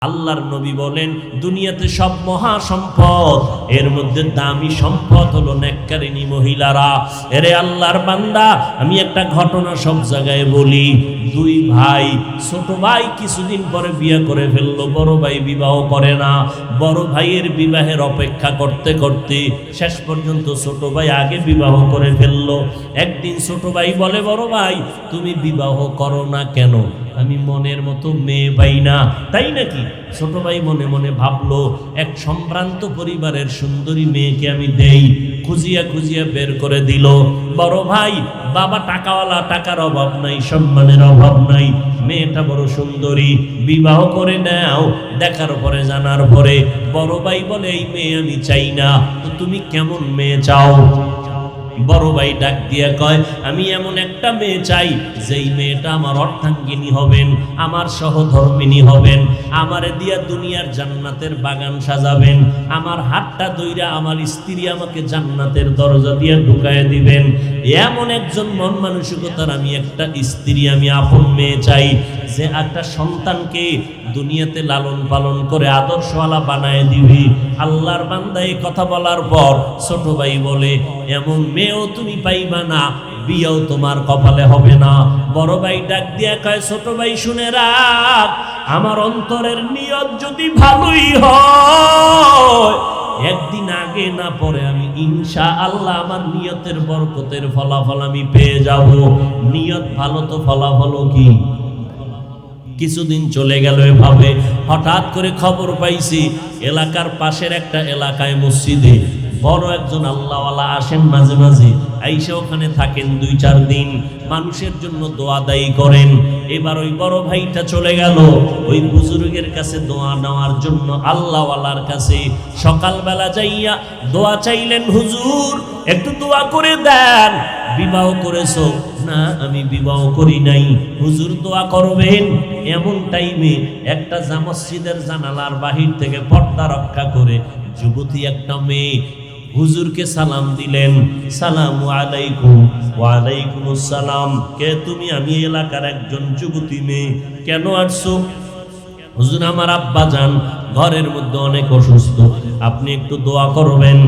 আল্লাহর নবী বলেন, দুনিয়াতে সব মহা সম্পদ, এর মধ্যে দামি সম্পদ হলো নেককারিনী মহিলারা। এরে আল্লাহর বান্দা, আমি একটা ঘটনা সব জায়গায় বলি। দুই ভাই, ছোট ভাই কিছুদিন পরে বিয়ে করে ফেললো, বড় ভাই বিবাহ করে না। বড় ভাইয়ের বিবাহের অপেক্ষা করতে করতে শেষ পর্যন্ত ছোট ভাই আগে বিবাহ করে ফেললো। একদিন ছোট ভাই বলে, বড় ভাই তুমি বিবাহ করো না কেন? আমি মনের মতো মেয়ে পাই না। তাই নাকি? ছোট ভাই মনে মনে ভাবলো, এক সম্ভ্রান্ত পরিবারের সুন্দরী মেয়েকে আমি দেই। খুঁজিয়া খুঁজিয়া বের করে দিল। বড় ভাই, বাবা টাকাওয়ালা, টাকার অভাব নাই, সম্মানের অভাব নাই, মেয়েটা বড় সুন্দরী, বিবাহ করে নাও। দেখার পরে, জানার পরে বড় ভাই বলে, এই মেয়ে আমি চাই না। তো তুমি কেমন মেয়ে চাও? বড় ভাই ডাক দিয়া কয়, আমি এমন একটা মেয়ে চাই যেই মেয়েটা আমার অর্ধাঙ্গিনী হবেন, আমার সহধর্মিনী হবেন, আমারে দিয়া দুনিয়ার জান্নাতের বাগান সাজাবেন, আমার হাতটা ধইরা আমার স্ত্রী আমাকে জান্নাতের দরজা দিয়ে ঢুকায় দিবেন। এমন একজন মন মানসিকতার আমি একটা স্ত্রী, আমি আপন মেয়ে চাই, যে একটা সন্তানকে দুনিয়াতে লালন পালন করে আদর্শওয়ালা বানায় দিবি। আল্লাহর বান্দা এই কথা বলার পর ছোট ভাই বলে, এমন মেয়েও তুমি পাইবা না, বিয়েও তোমার কপালে হবে না। বড় ভাই ডাক দিয়া কয়, ছোট ভাই শুনে রাখ, আমার অন্তরের নিয়ত যদি ভালোই হয়, একদিন আগে না পরে আমি ইনশাআল্লাহ আমার নিয়তের বরকতের ফলাফল আমি পেয়ে যাব। নিয়ত ভালো তো ফলাফল কি? কিছুদিন চলে গেল এভাবে। হঠাৎ করে খবর পাইছি, এলাকার পাশের একটা এলাকায় মসজিদে বড় একজন আল্লাহওয়ালা আসেন মাঝে মাঝে, আইসা ওখানে থাকেন 2-4 দিন, মানুষের জন্য দোয়া দায়ী করেন। এবার ওই বড় ভাইটা চলে গেল ওই বুজুর্গের কাছে দোয়া নেওয়ার জন্য, আল্লাহওয়ালার কাছে। সকালবেলা যাইয়া দোয়া চাইলেন, হুজুর একটু দোয়া করে দেন। বিবাহ করেছো? না, আমি বিবাহ করি নাই। হুজুর দোয়া করবেন। এমন টাইমে একটা মসজিদের জানালার বাহির থেকে পর্দা রক্ষা করে যুবতী একটা মেয়ে হুজুরকে সালাম দিলেন, সালামু আলাইকুম। ওয়ালাইকুম আসসালাম। কে তুমি? আমি এলাকার একজন যুবতী মেয়ে। কেন আসছো? হুজুর আমার আব্বা জান ঘরের মধ্যে অনেক অসুস্থ, আপনি একটু দোয়া করবেন।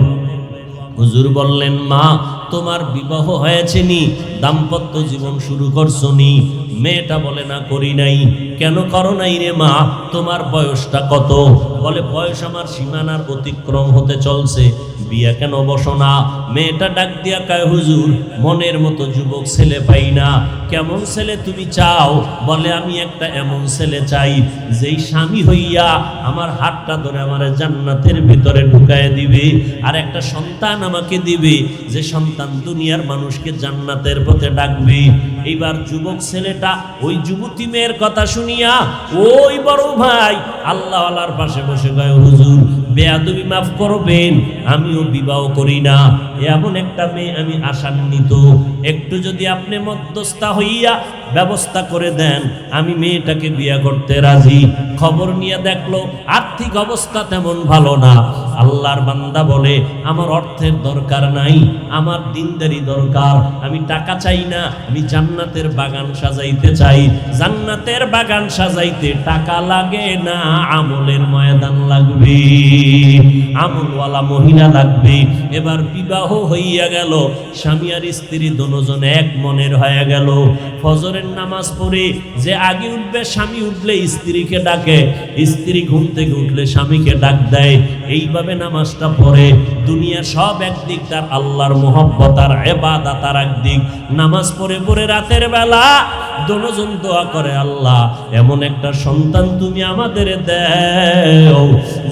হুজুর বললেন, মা তোমার বিবাহ হয়েছে নি? দাম্পত্য জীবন শুরু করছো নি? মেয়েটা বলে, না করি নাই। কেন করো নাই রে মা? তোমার বয়সটা কত? বলে, বয়স আমার সীমানার অতিক্রম হতে চলছে, বিয়ে কেন বসো না? মেয়েটা ডাক দিয়া কয়, হুজুর মনের মতো যুবক ছেলে পাই না। কেমন ছেলে তুমি চাও? বলে, আমি একটা এমন ছেলে চাই যেই স্বামী হইয়া আমার হাতটা ধরে আমার জান্নাতের ভিতরে ঢুকায় দিবে, আর একটা সন্তান আমাকে দিবে, যে সন্তান দুনিয়ার মানুষকে জান্নাতের পথে ডাকবে। এইবার যুবক ছেলেটা ওই যুবতী মেয়ের কথা শুনিয়া ওই বড় ভাই আল্লাহওয়ালার পাশে বসে কয়, হুজুর বেয়াদবি মাফ করবেন, আমিও বিবাহ করি না, এমন একটা মেয়ে আমি আশান্বিত, একটু যদি আপনি মধ্যস্থা হইয়া ব্যবস্থা করে দেন, আমি মেয়েটাকে বিয়ে করতে রাজি। খবর নিয়ে দেখলো আর্থিক অবস্থা তেমন ভালো না। আল্লাহর বান্দা বলে, আমার অর্থের দরকার নাই, আমার দিনদারি দরকার। আমি টাকা চাই না, আমি জান্নাতের বাগান সাজাইতে চাই। জান্নাতের বাগান সাজাইতে টাকা লাগে না, আমলের ময়দান লাগবে, আমলওয়ালা মহিলা লাগবে। এবার বিবাহ হইয়া গেল, স্বামী আর স্ত্রী দুজন এক মনের হয়ে গেল। ফজরের নামাজ পড়ে যে আগে উঠবে, স্বামী উঠলে স্ত্রীকে ডাকে, স্ত্রী ঘুম থেকে উঠলে স্বামীকে ডাক দেয়। এইভাবে নামাজটা পড়ে। দুনিয়া সব একদিক, তার আল্লাহর মোহব্বত আর ইবাদত আর একদিক। নামাজ পড়ে পড়ে রাতের বেলা দুজন দোয়া করে, আল্লাহ এমন একটা সন্তান তুমি আমাদের দাও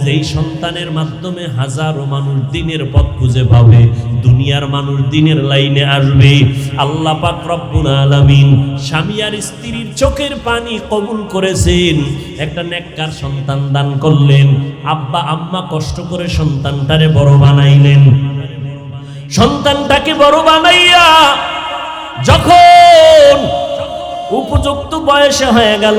যেই সন্তানের মাধ্যমে হাজারো মানুষ দিনের পথ খুঁজে পাবে, দুনিয়ার মানুষ দিনের লাইনে আসবে। আল্লাহ পাক রব্বুল আলামিন স্বামী আর স্ত্রীর চোখের পানি কবুল করেছেন, একটা নেককার সন্তান দান করলেন। আব্বা আম্মা কষ্ট করে সন্তানটারে বড় বানাইলেন। সন্তানটাকে বড় বানাইয়া যখন উপযুক্ত বয়সে হয়ে গেল,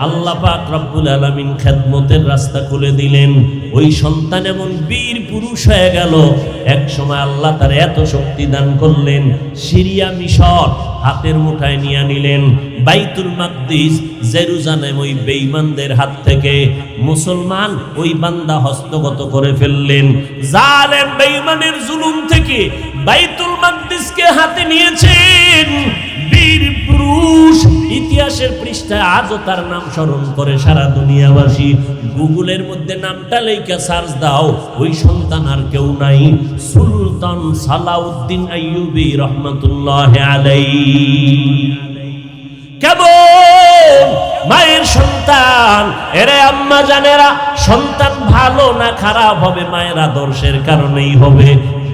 আল্লাহ পাক রব্বুল আলামিন খেদমতের রাস্তা খুলে দিলেন। ওই সন্তান এমন বীর পুরুষ হয়ে গেল। এক সময় আল্লাহ তার এত শক্তি দান করলেন, সিরিয়া মিশর হাতের মুঠায় নিয়ে নিলেন। বাইতুল মাকদিস জেরুজালেম ওই বেঈমানদের হাত থেকে মুসলমান ওই বান্দা হস্তগত করে ফেললেন। জালেম বেঈমানের জুলুম থেকে বাইতুল মাকদিসকে হাতে নিয়েছেন বীর পুরুষ। ইতিহাসের পৃষ্ঠায় আজও তার নাম স্মরণ করে সারা দুনিয়াবাসী। গুগলের মধ্যে নামটা লেখা সার্চ দাও, ওই সন্তান আর কেউ নাই, সুলতান সালাউদ্দিন আইয়ুবী রহমাতুল্লাহি আলাইহি। কেমন মায়ের সন্তান! এরে আম্মা জানেরা, সন্তান ভালো না খারাপ হবে মায়ের আদর্শের কারণেই হবে।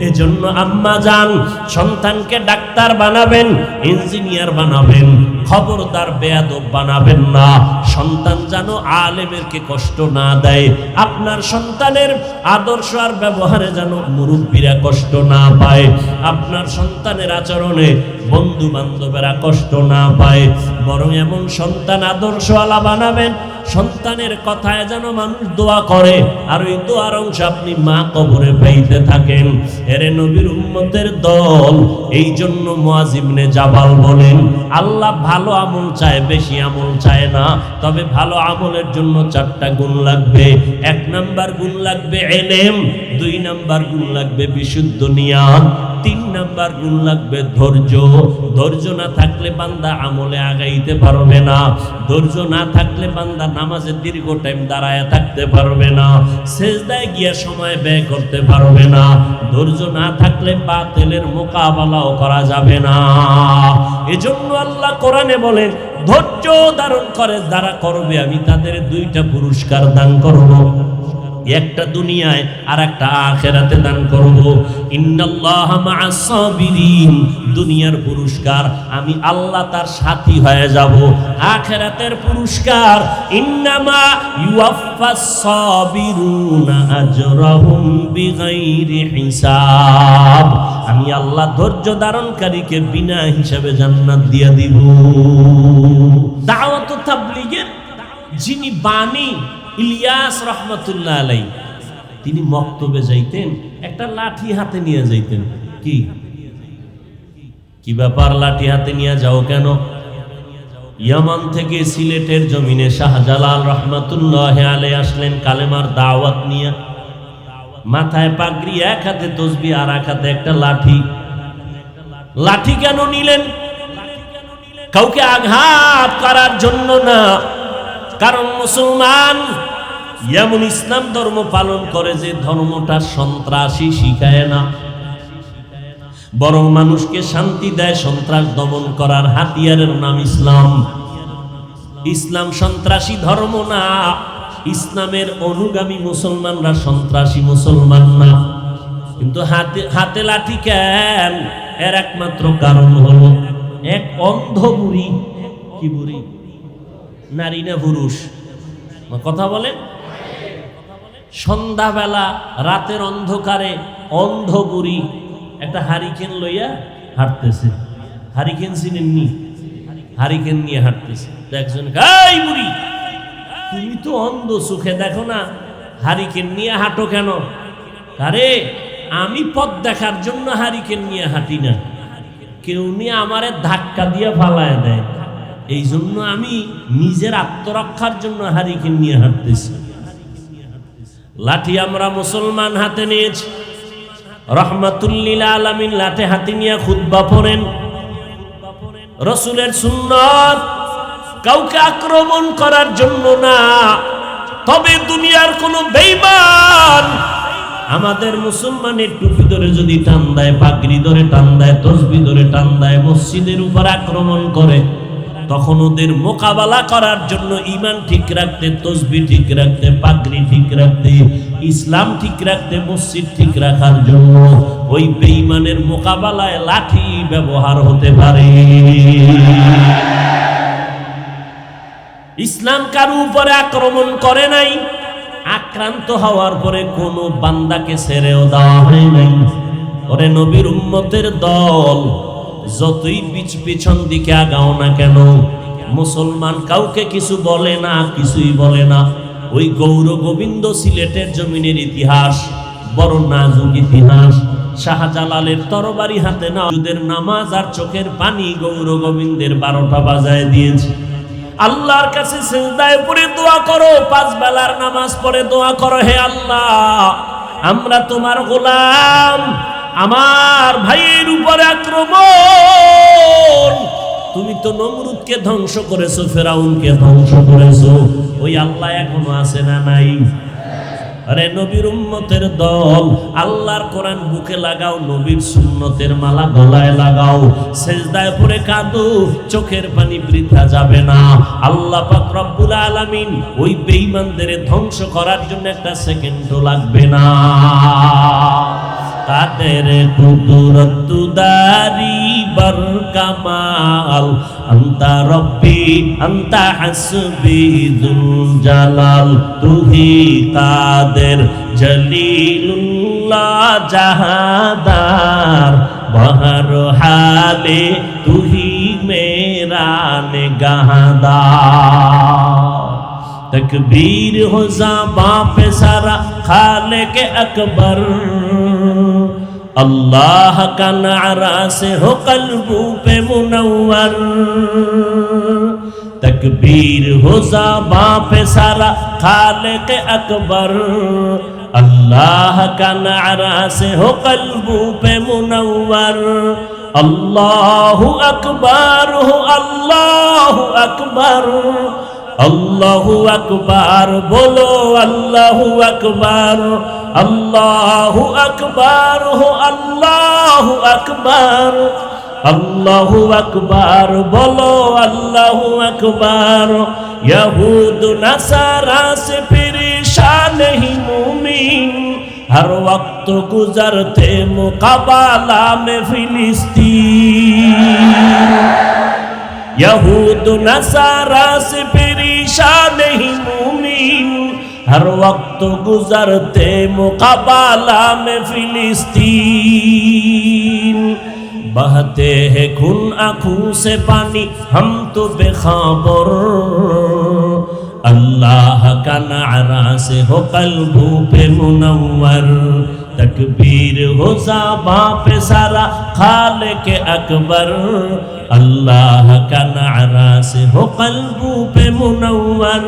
এজন্য আম্মা জান, সন্তানকে ডাক্তার বানাবেন, ইঞ্জিনিয়ার বানাবেন, খবরদার বেয়াদব বানাবেন না। সন্তান যেন আলেমেরকে কষ্ট না দেয়, আপনার সন্তানের আদর্শ আর ব্যবহারে যেন মুরব্বীরা কষ্ট না পায়, আপনার সন্তানের আচরণে বন্ধু বান্ধবেরা কষ্ট না পায়। বরং এমন সন্তান আদর্শওয়ালা বানাবেন, সন্তানের কথায় যেন মানুষ দোয়া করে, আর ওই দোয়ার অংশ আপনি মা কবরে পাইতে থাকেন। এরে নবীর উম্মতের দল, এই জন্য মুআয ইবনে জাবাল বলেন, আল্লাহ ভালো আমল চায়, বেশি আমল চায় না। তবে ভালো আমলের জন্য 4টা গুণ লাগবে। 1 নাম্বার গুণ লাগবে ইলম, 2 নাম্বার গুণ লাগবে বিশুদ্ধ নিয়ত, 3 নাম্বার গুণ লাগবে ধৈর্য। ধৈর্য না থাকলে বান্দা আমলে আগাইতে পারবে না। ধৈর্য না থাকলে বান্দা নামাজে দীর্ঘ টাইম দাঁড়ায় থাকতে পারবে না, সেজদায় গিয়ে সময় ব্যয় করতে পারবে না। ধৈর্য না থাকলে বাতিলের মোকাবেলাও করা যাবে না। এজন্য আল্লাহ কোরআনে বলেন, ধৈর্য ধারণ করে যারা করবে আমি তাদের 2টা পুরস্কার দান করব। একটা দুনিয়ায় আর একটা আখিরাতে দান করব। ইন্নাল্লাহা মা'আস সাবিরিন, দুনিয়ার পুরস্কার আমি আল্লাহ তার সাথী হয়ে যাব। আখিরাতের পুরস্কার ইন্নামা ইউওয়াফাস সাবিরুনা আজরাহুম বিগাইরি হিসাব, আমি আল্লাহ ধৈর্য ধারণকারীকে বিনা হিসাবে জান্নাত দিয়ে দিব। দাওয়াত ও তাবলীগের যিনি বাণী ইলিয়াস রহমতুল্লাহ আলাই, তিনি মক্তবে যাইতেন, একটা লাঠি হাতে নিয়ে যাইতেন। কি ব্যাপার, লাঠি হাতে নিয়ে যাও কেন? ইয়ামান থেকে সিলেটের জমিনে শাহজালাল রহমতুল্লাহ আলাই আসলেন কালেমার দাওয়াত নিয়ে। মাথায় পাগড়ি, এক হাতে তসবিহ আর এক হাতে একটা লাঠি। লাঠি কেন নিলেন? কাউকে আঘাত করার জন্য না, কারণ মুসলমান এমন ইসলাম ধর্ম পালন করে যে ধর্মটা সন্ত্রাসী শিখায় না, বরং মানুষকে শান্তি দেয়। সন্ত্রাস দমন করার হাতিয়ারের নাম ইসলাম। ইসলাম সন্ত্রাসী ধর্ম না, ইসলামের অনুগামী মুসলমানরা সন্ত্রাসী মুসলমান না। কিন্তু হাতে লাঠি কেন? এর একমাত্র কারণ হলো এক অন্ধ বুড়ি। কি বুড়ি? নারী না পুরুষ? কথা বলেন। সন্ধ্যাবেলা রাতের অন্ধকারে অন্ধ বুড়ি একটা হারিকেন লইয়া হাঁটতেছে। হারিকেন চিনেননি? হারিকেন নিয়ে হাঁটতেছে। একজন, এই বুড়ি তুমি তো অন্ধ, চোখে দেখো না, হারিকেন নিয়ে হাঁটো কেন? আরে আমি পথ দেখার জন্য হারিকেন নিয়ে হাঁটি না, কেউ নিয়ে আমারে ধাক্কা দিয়ে ফালায় দেয়, এই জন্য আমি নিজের আত্মরক্ষার জন্য হারিকেন নিয়ে হাঁটতেছি। লাঠি আমরা মুসলমান হাতে নিয়েছি। রহমাতুল্লিল আলামিন লাঠি হাতে নিয়ে খুতবা পড়েন। রাসূলের সুন্নাত কাউকে আক্রমণ করার জন্য না। তবে দুনিয়ার কোন বেঈমান আমাদের মুসলমানের টুপি ধরে যদি টান দেয়, পাগড়ি ধরে টান দেয়, তসবিহ ধরে টান দেয়, মসজিদের উপর আক্রমণ করে, তখন ওদের মোকাবেলা করার জন্য ঈমান ঠিক রাখতে, তসবিহ ঠিক রাখতে, পাগড়ি ঠিক রাখতে, ইসলাম ঠিক রাখতে, মসজিদ ঠিক রাখার জন্য ওই বেঈমানের মোকাবেলায় লাঠি ব্যবহার হতে পারে। ইসলাম কারো উপরে আক্রমণ করে নাই। আক্রান্ত হওয়ার পরে কোনো বান্দাকে ছেড়েও দেওয়া হয় নাই। ওরে নবীর উম্মতের দল, যতই পিছন দিকে আগাও না কেন, মুসলমান কাউকে কিছু বলে না, কিছুই বলে না। ওই গৌর গোবিন্দ সিলেটের জমিনের ইতিহাস বড় নাজুক ইতিহাস। শাহজালালের তরবারি হাতে না যুদের নামাজ আর চোখের পানি গৌর গোবিন্দের 12টা বাজায় দিয়েছে। আল্লাহর কাছে সিজদায় পড়ে দোয়া করো, 5 বেলার নামাজ পড়ে দোয়া করো, হে আল্লাহ আমরা তোমার গোলাম, আমার ভাইয়ের উপরে আক্রমণ, তুমি তো নমরুদকে ধ্বংস করেছো, ফেরাউনকে ধ্বংস করেছো, ওই আল্লাহ এখনো আছে না নাই? আরে নবীর উম্মতের দল, আল্লাহর কোরআন বুকে লাগাও, নবীর সুন্নতের মালা গলায় লাগাও, সেজদায় পড়ে কাঁদো, চোখের পানি বৃথা যাবে না। আল্লাহ পাক রব্বুল আলামিন ওই বেঈমানদের ধ্বংস করার জন্য একটা সেকেন্ডও লাগবে না। কাদের কুদরত দারি বর কামাল, আন্তা রব্বি আন্তা হাসবি যুল জালাল, তুহি কাদের জলিলুল্লাহ জাহাদার, বহর হালে তুহি মেরা নিগাহদার। तकबीर हो ज़बां पे सारा खालिक अकबर, अल्लाह का नारा से हो कल्बों पे मुनव्वर। तकबीर हो ज़बां पे सारा खालिक अकबर, अल्लाह का नारा से हो कल्बों पे मुनव्वर। अल्लाहु अकबर हो, अल्लाहु अकबर, अल्लाहु अकबर बोलो, अल्लाहु अकबर, अल्लाहु अकबर हो, अल्लाहु अकबर, अल्लाहु अकबर बोलो, अल्लाहु अकबर। यहूद नसारा से परेशान नहीं मुमीन, हर वक्त गुजरते मुकाबला में फिलिस्तीन। यहूद नसारा से परेशान नहीं मुमीन, हर वक्त गुजरते मुकाबला में फिलिस्तीन। बहते हैं खून आंखों से पानी, हम तो बेखबर, अल्लाह का नारा से हो कल्बों पे मुनव्वर। तकबीर हो ज़बां पे सारा खालिक अकबर, अल्लाह का नारा से हो कल्बों पे मुनव्वर।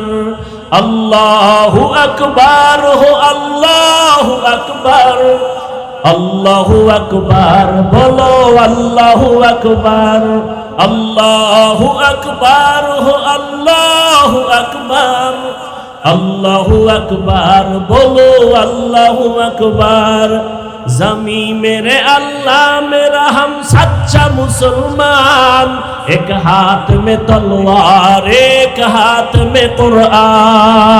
अल्लाहु अकबर हो, अल्लाहु अकबर, अल्लाहु अकबर बोलो, अल्लाहु अकबर, अल्लाहु अकबर हो, अल्लाहु अकबर, अल्लाहु अकबर बोलो, अल्लाहु अकबर। जमी मेरे अल्लाह मेरा हम सच्चा मुसलमान, एक हाथ में तलवार एक हाथ में कुरान।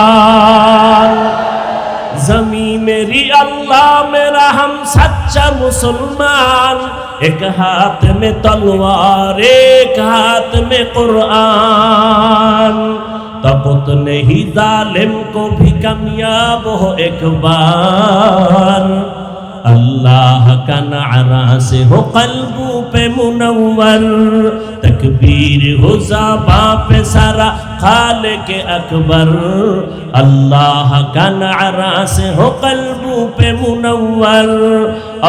जमी मेरी अल्लाह मेरा हम सच्चा मुसलमान, एक हाथ में तलवार एक हाथ में कुरान। तबत नहीं जालिम को भी कामयाब हो एक बार, अल्लाह का नारा से हो कल्बों पे मुनव्वर। तकबीर हो ज़बां पे सारा खालिक अकबर, अल्लाह का नारा से हो कल्बों पे मुनव्वर।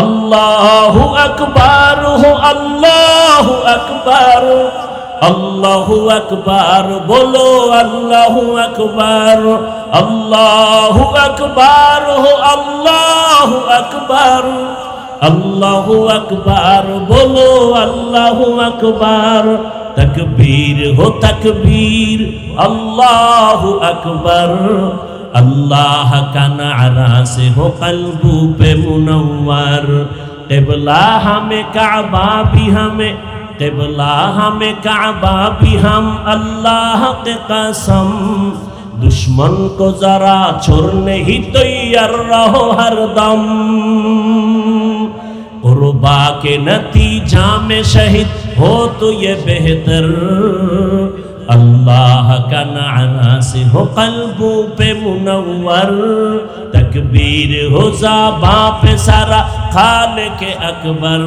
अल्लाहु अकबर हो, अल्लाहु अकबर, अल्लाहु अकबर बोलो, अल्लाहु अकबर, अल्लाहु अकबर हो, अल्लाहु अकबर, अल्लाहु अकबर बोलो, अल्लाहु अकबर। तकबीर हो तकबीर, अल्लाहु अकबर, अल्लाह का नारा से हो कल्बों पे मुनव्वर। क़िबला हमें काबा भी हमें, क़िबला हमें काबा भी हम, अल्लाह के कसम दुश्मन को जरा छोड़ने ही तैयार रहो हरदम। कुर्बा के नतीजा में शहीद हो तो ये बेहतर, अल्लाह का नारा से हो कल्बों पे मुनव्वर। तकबीर हो ज़बां पे सारा खालिक अकबर,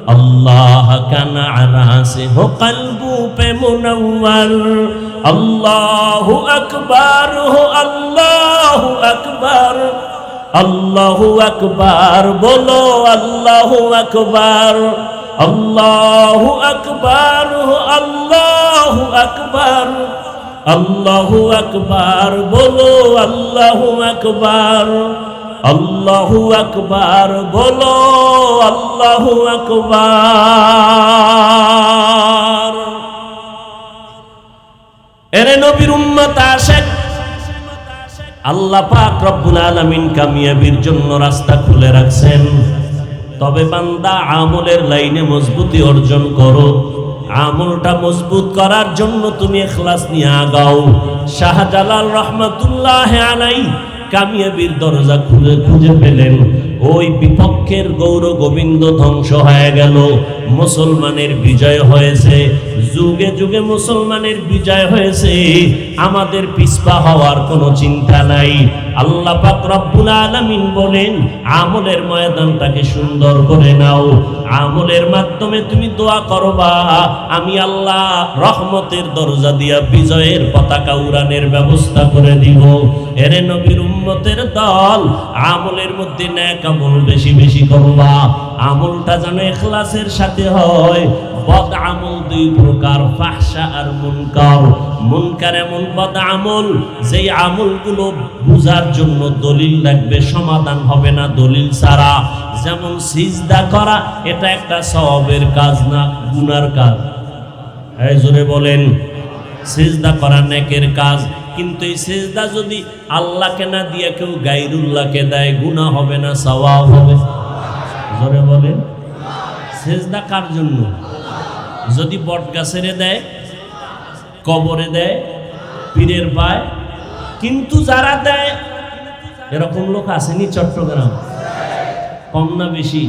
अल्लाह का नारा से हो क़ल्बों पे मुनव्वर। अल्लाहु अकबर हो अल्लाहु अकबर, अल्लाहु अकबर बोलो अल्लाहु अकबर, अल्लाहु अकबर हो अल्लाहु अकबर, अल्लाहु अकबर बोलो अल्लाहु अकबर, अल्लाहु अकबर बोलो अल्लाहु अकबर। এরে নবীর উম্মত আশিক, আল্লাহ পাক রব্বুল আলামিন কামিয়াবির জন্য রাস্তা খুলে রাখছেন। তবে বান্দা আমলের লাইনে মজবুতি অর্জন করো। আমলটা মজবুত করার জন্য তুমি ইখলাস নিয়ে আগাও। শাহজালাল রহমাতুল্লাহ আলাইহি কামিয়াবির দরজা খুঁজে পেলেন। ওই বিপক্ষের গৌর গোবিন্দ ধ্বংস হয়ে গেল, মুসলমানের বিজয় হয়েছে। যুগে যুগে মুসলমানের বিজয় হয়েছে, আমাদের পিছপা হওয়ার কোনো চিন্তা নাই। আল্লাহ পাক রব্বুল আলামিন বলেন, আমলের ময়দানটাকে সুন্দর করে নাও। আমলের মাধ্যমে তুমি দোয়া করবা, আমি আল্লাহ রহমতের দরজা দিয়া বিজয়ের পতাকা উড়ানের ব্যবস্থা করে দিব। এরে নবীর উম্মতের দল, আমলের মধ্যে নেক আমল বেশি বেশি করবা। আমলটা যেন ইখলাসের সাথে হয়। বদ আমল দুই প্রকার, ফাহশা আর মুনকার। মুনকার এমন বদ আমল, যেই আমলগুলো বুঝার জন্য দলিল লাগবে, সমাধান হবে না দলিল ছাড়া। যেমন সিজদা করা, এটা একটা সওয়াবের কাজ না, গুনার কাজ। এই জোরে বলেন, সিজদা করা নেকের কাজ। কিন্তু এই সিজদা যদি আল্লাহকে না দিয়ে কেউ গায়রুল্লাহকে দেয়, গুনাহ হবে না সওয়াব হবে? জোরে বলেন। সিজদা কার জন্য? যদি বট গাছেরে দেয়, কবরে দেয়, পীরের পায়। কিন্তু যারা দেয়, এরকম লোক আসেনি চট্টগ্রাম? কম না বেশি?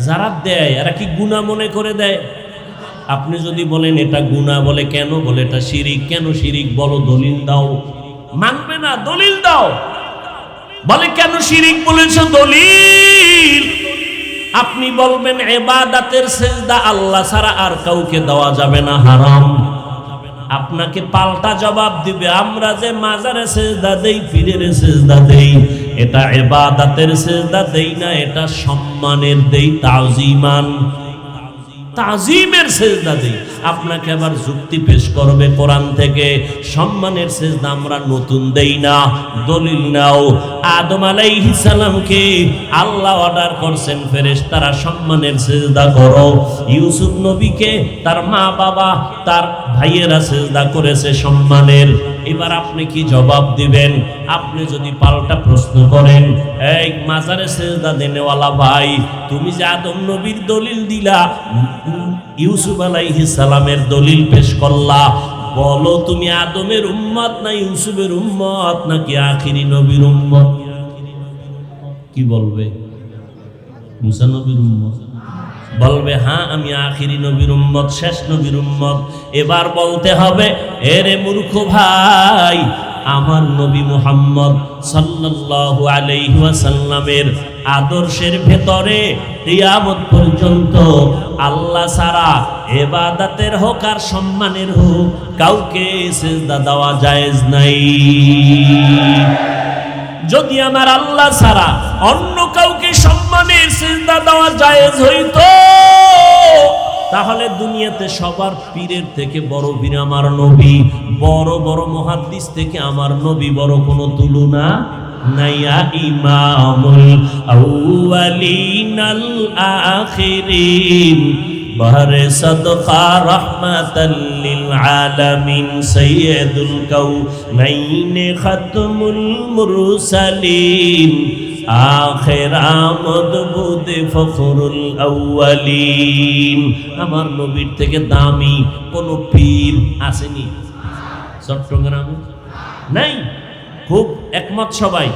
যারা দেয় এরা কি গুনাহ মনে করে দেয়? আপনি যদি বলেন এটা গুনাহ, বলে কেন? বলে এটা শিরিক। কেন শিরিক? বলো দলিল দাও। মানবে না, দলিল দাও। বলে কেন শিরিক বলেছো? দলিল। আপনি বলবেন ইবাদতের সিজদা আল্লাহ ছাড়া আর কাউকে দেওয়া যাবে না, হারাম। আপনাকে পাল্টা জবাব দিবে, আমরা যে মাজারে সিজদা দেই, পীরের সিজদা দেই, এটা ইবাদতের সিজদা দেই না, এটা সম্মানের দেই, তাজিমান, তাজিমের সিজদা দেই। আপনাকে আবার যুক্তি পেশ করবে কোরআন থেকে, সম্মানের সিজদা আমরা নতুন দেই না। দলিল নাও। আদম আলাইহিস সালামকে আল্লাহ অর্ডার করছেন, ফেরেশতারা সম্মানের সিজদা করো। ইউসুফ নবীকে তার মা বাবা, তার ভাইয়েরা সিজদা করেছে সম্মানের। এবার আপনি কি জবাব দিবেন? আপনি যদি পাল্টা প্রশ্ন করেন, এই মাজারে সিজদা দেনেওয়ালা ভাই, তুমি যে আদম নবীর দলিল দিলা, ইউসুফ আলাইহিস সালামের দলিল পেশ করলা, বলো তুমি আদমের উম্মত না ইউসুফের উম্মত, নাকি আখিরি নবীর উম্মত? কি বলবে? মুসা নবীর উম্মত। বলবে হ্যাঁ আমি আখিরি নবীর উম্মত, শেষ নবীর উম্মত। এবার বলতে হবে, এরে মূর্খ ভাই, আমার নবী মুহাম্মদ সাল্লাল্লাহু আলাইহি ওয়াসাল্লামের আদর্শের ভেতরে কিয়ামত পর্যন্ত আল্লাহ ছাড়া ইবাদতের হোক আর সম্মানের হোক, কাউকে সিজদা দেওয়া জায়েজ নাই। যদি আমার আল্লাহ ছাড়া অন্য কাউকে সম্মানের সিজদা দেওয়া জায়েজ হইতো, তাহলে দুনিয়াতে সবার পীরের থেকে বড় পীর আমার নবী, বড় বড় মুহাদ্দিস থেকে আমার নবী বড় কোনো তুলনা নাই। ইমামুল আউয়ালিন আল আখিরিন বাহরে সদকা রহমাতাল লিল আলামিন সাইয়্যিদুল কাউনাইন খাতমুল মুরসালিন আখির আমদ বুদে ফখরুল আউয়ালিন। আমার নবীর থেকে দামি কোন পীর আসেনি চট্টগ্রামে? নাই। খুব একমত সবাই।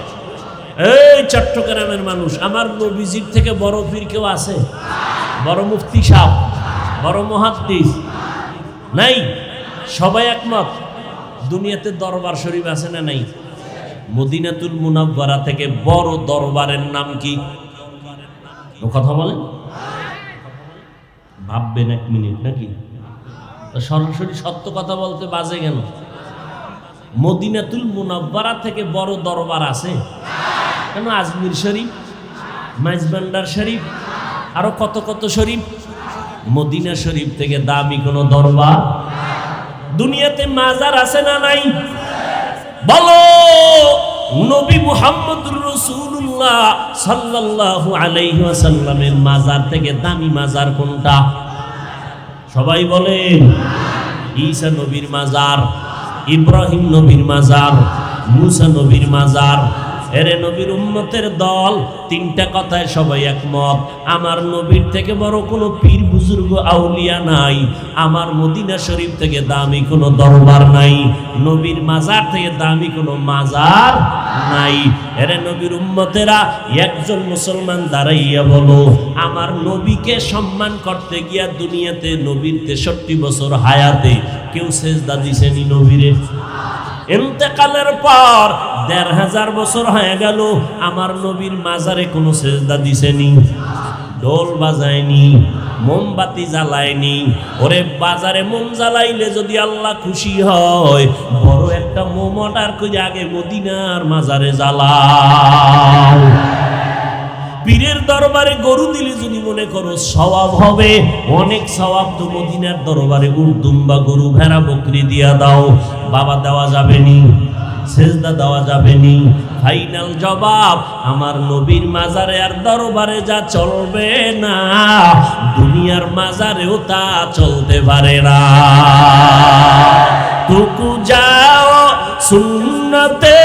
এই চট্টগ্রামের মানুষ, আমার নবীজির থেকে বড় পীর কেউ আছে? বড় মুফতি সাহেব, বড় মুহাদ্দিস? নাই। সবাই একমত। দুনিয়াতে দরবার শরীফ আছে না নাই? মদিনাতুল মুনাওয়ারা থেকে বড় দরবারের নাম কি? কথা বলেন, ভাববেন এক মিনিট নাকি? সরাসরি সত্য কথা বলতে বাজে কেন? মদিনাতুল মুনাওয়ারা থেকে বড় দরবার আছে কেন? আজমির শরীফ, মাইজবান্ডার শরীফ, আরো কত কত শরীফ। মদিনা শরীফ থেকে দামি কোন দরবার দুনিয়াতে মাজার আছে না নাই? বলো, নবী মুহাম্মদুর রাসূলুল্লাহ সাল্লাল্লাহু আলাইহি ওয়াসাল্লামের মাজার থেকে দামি মাজার কোনটা? সবাই বলেন। ঈসা নবীর মাজার, ইব্রাহিম নবীর মাজার, মুসা নবীর মাজার। এরে নবীর উম্মতের দল, তিনটা কথায় সবাই একমত, আমার নবীর থেকে বড় কোনো পীর বুজুর্গ আউলিয়া নাই, আমার মদিনা শরীফ থেকে দামি কোনো দরবার নাই, নবীর মাজার থেকে দামি কোনো মাজার নাই। এরে নবীর উম্মতেরা, একজন মুসলমান দাঁড়াইয়া বলো, আমার নবীকে সম্মান করতে গিয়া দুনিয়াতে নবীর 63 বছর হায়াতে কেউ সেজদা দিছেনি নবীরে? ইন্তেকালের পর ১৫০০ বছর হয়ে গেল, আমার নবীর মাজারে কোনো সেজদা দিছেনি, ঢোল বাজায়নি, মোমবাতি জ্বালায়নি। ওরে বাজারে মোম জ্বালাইলে যদি আল্লাহ খুশি হয়, বড় একটা মোম অর্ডার করে আগে মদিনার মাজারে জ্বালাও। পীরের দরবারে গরু দিলে যদি মনে করো সওয়াব হবে, অনেক সওয়াব তো মদিনার দরবারে উট, দুম্বা, গরু, ভেড়া, বকরি দিয়া দাও। বাবা দেওয়া যাবে নি, সেজদা দেওয়া যাবে নি। ফাইনাল জবাব, আমার নবীর মাজারে আর দরবারে যা চলবে না, দুনিয়ার মাজারেও তা চলতে পারে না। তুকু যাও সুন্নতে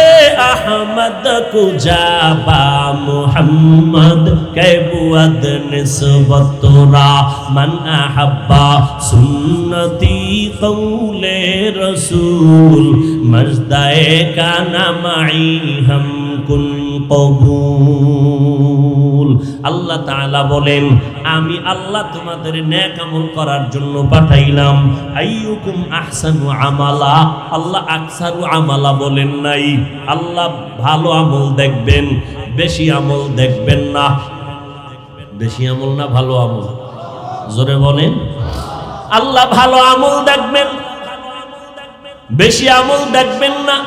আহমদ কুজাবা মুহাম্মদ কেবুয়াদ নিসবতরা মান আহাব্বা সুন্নতি কৌলে রসূল মজদায়ে কানা মাই হাম কুন কবুল। আল্লাহ তাআলা বলেন, আমি আল্লাহ তোমাদের নেক আমল করার জন্য পাঠাইলাম। আইয়ুকুম আহসানু আমালা, আল্লাহ আকসারু আমালা বলেন নাই। আল্লাহ ভালো আমল দেখবেন, বেশি আমল দেখবেন না। বেশি আমল না ভালো আমল? জোরে বলেন। আল্লাহ ভালো আমল দেখবেন, বেশি আমল দেখবেন না।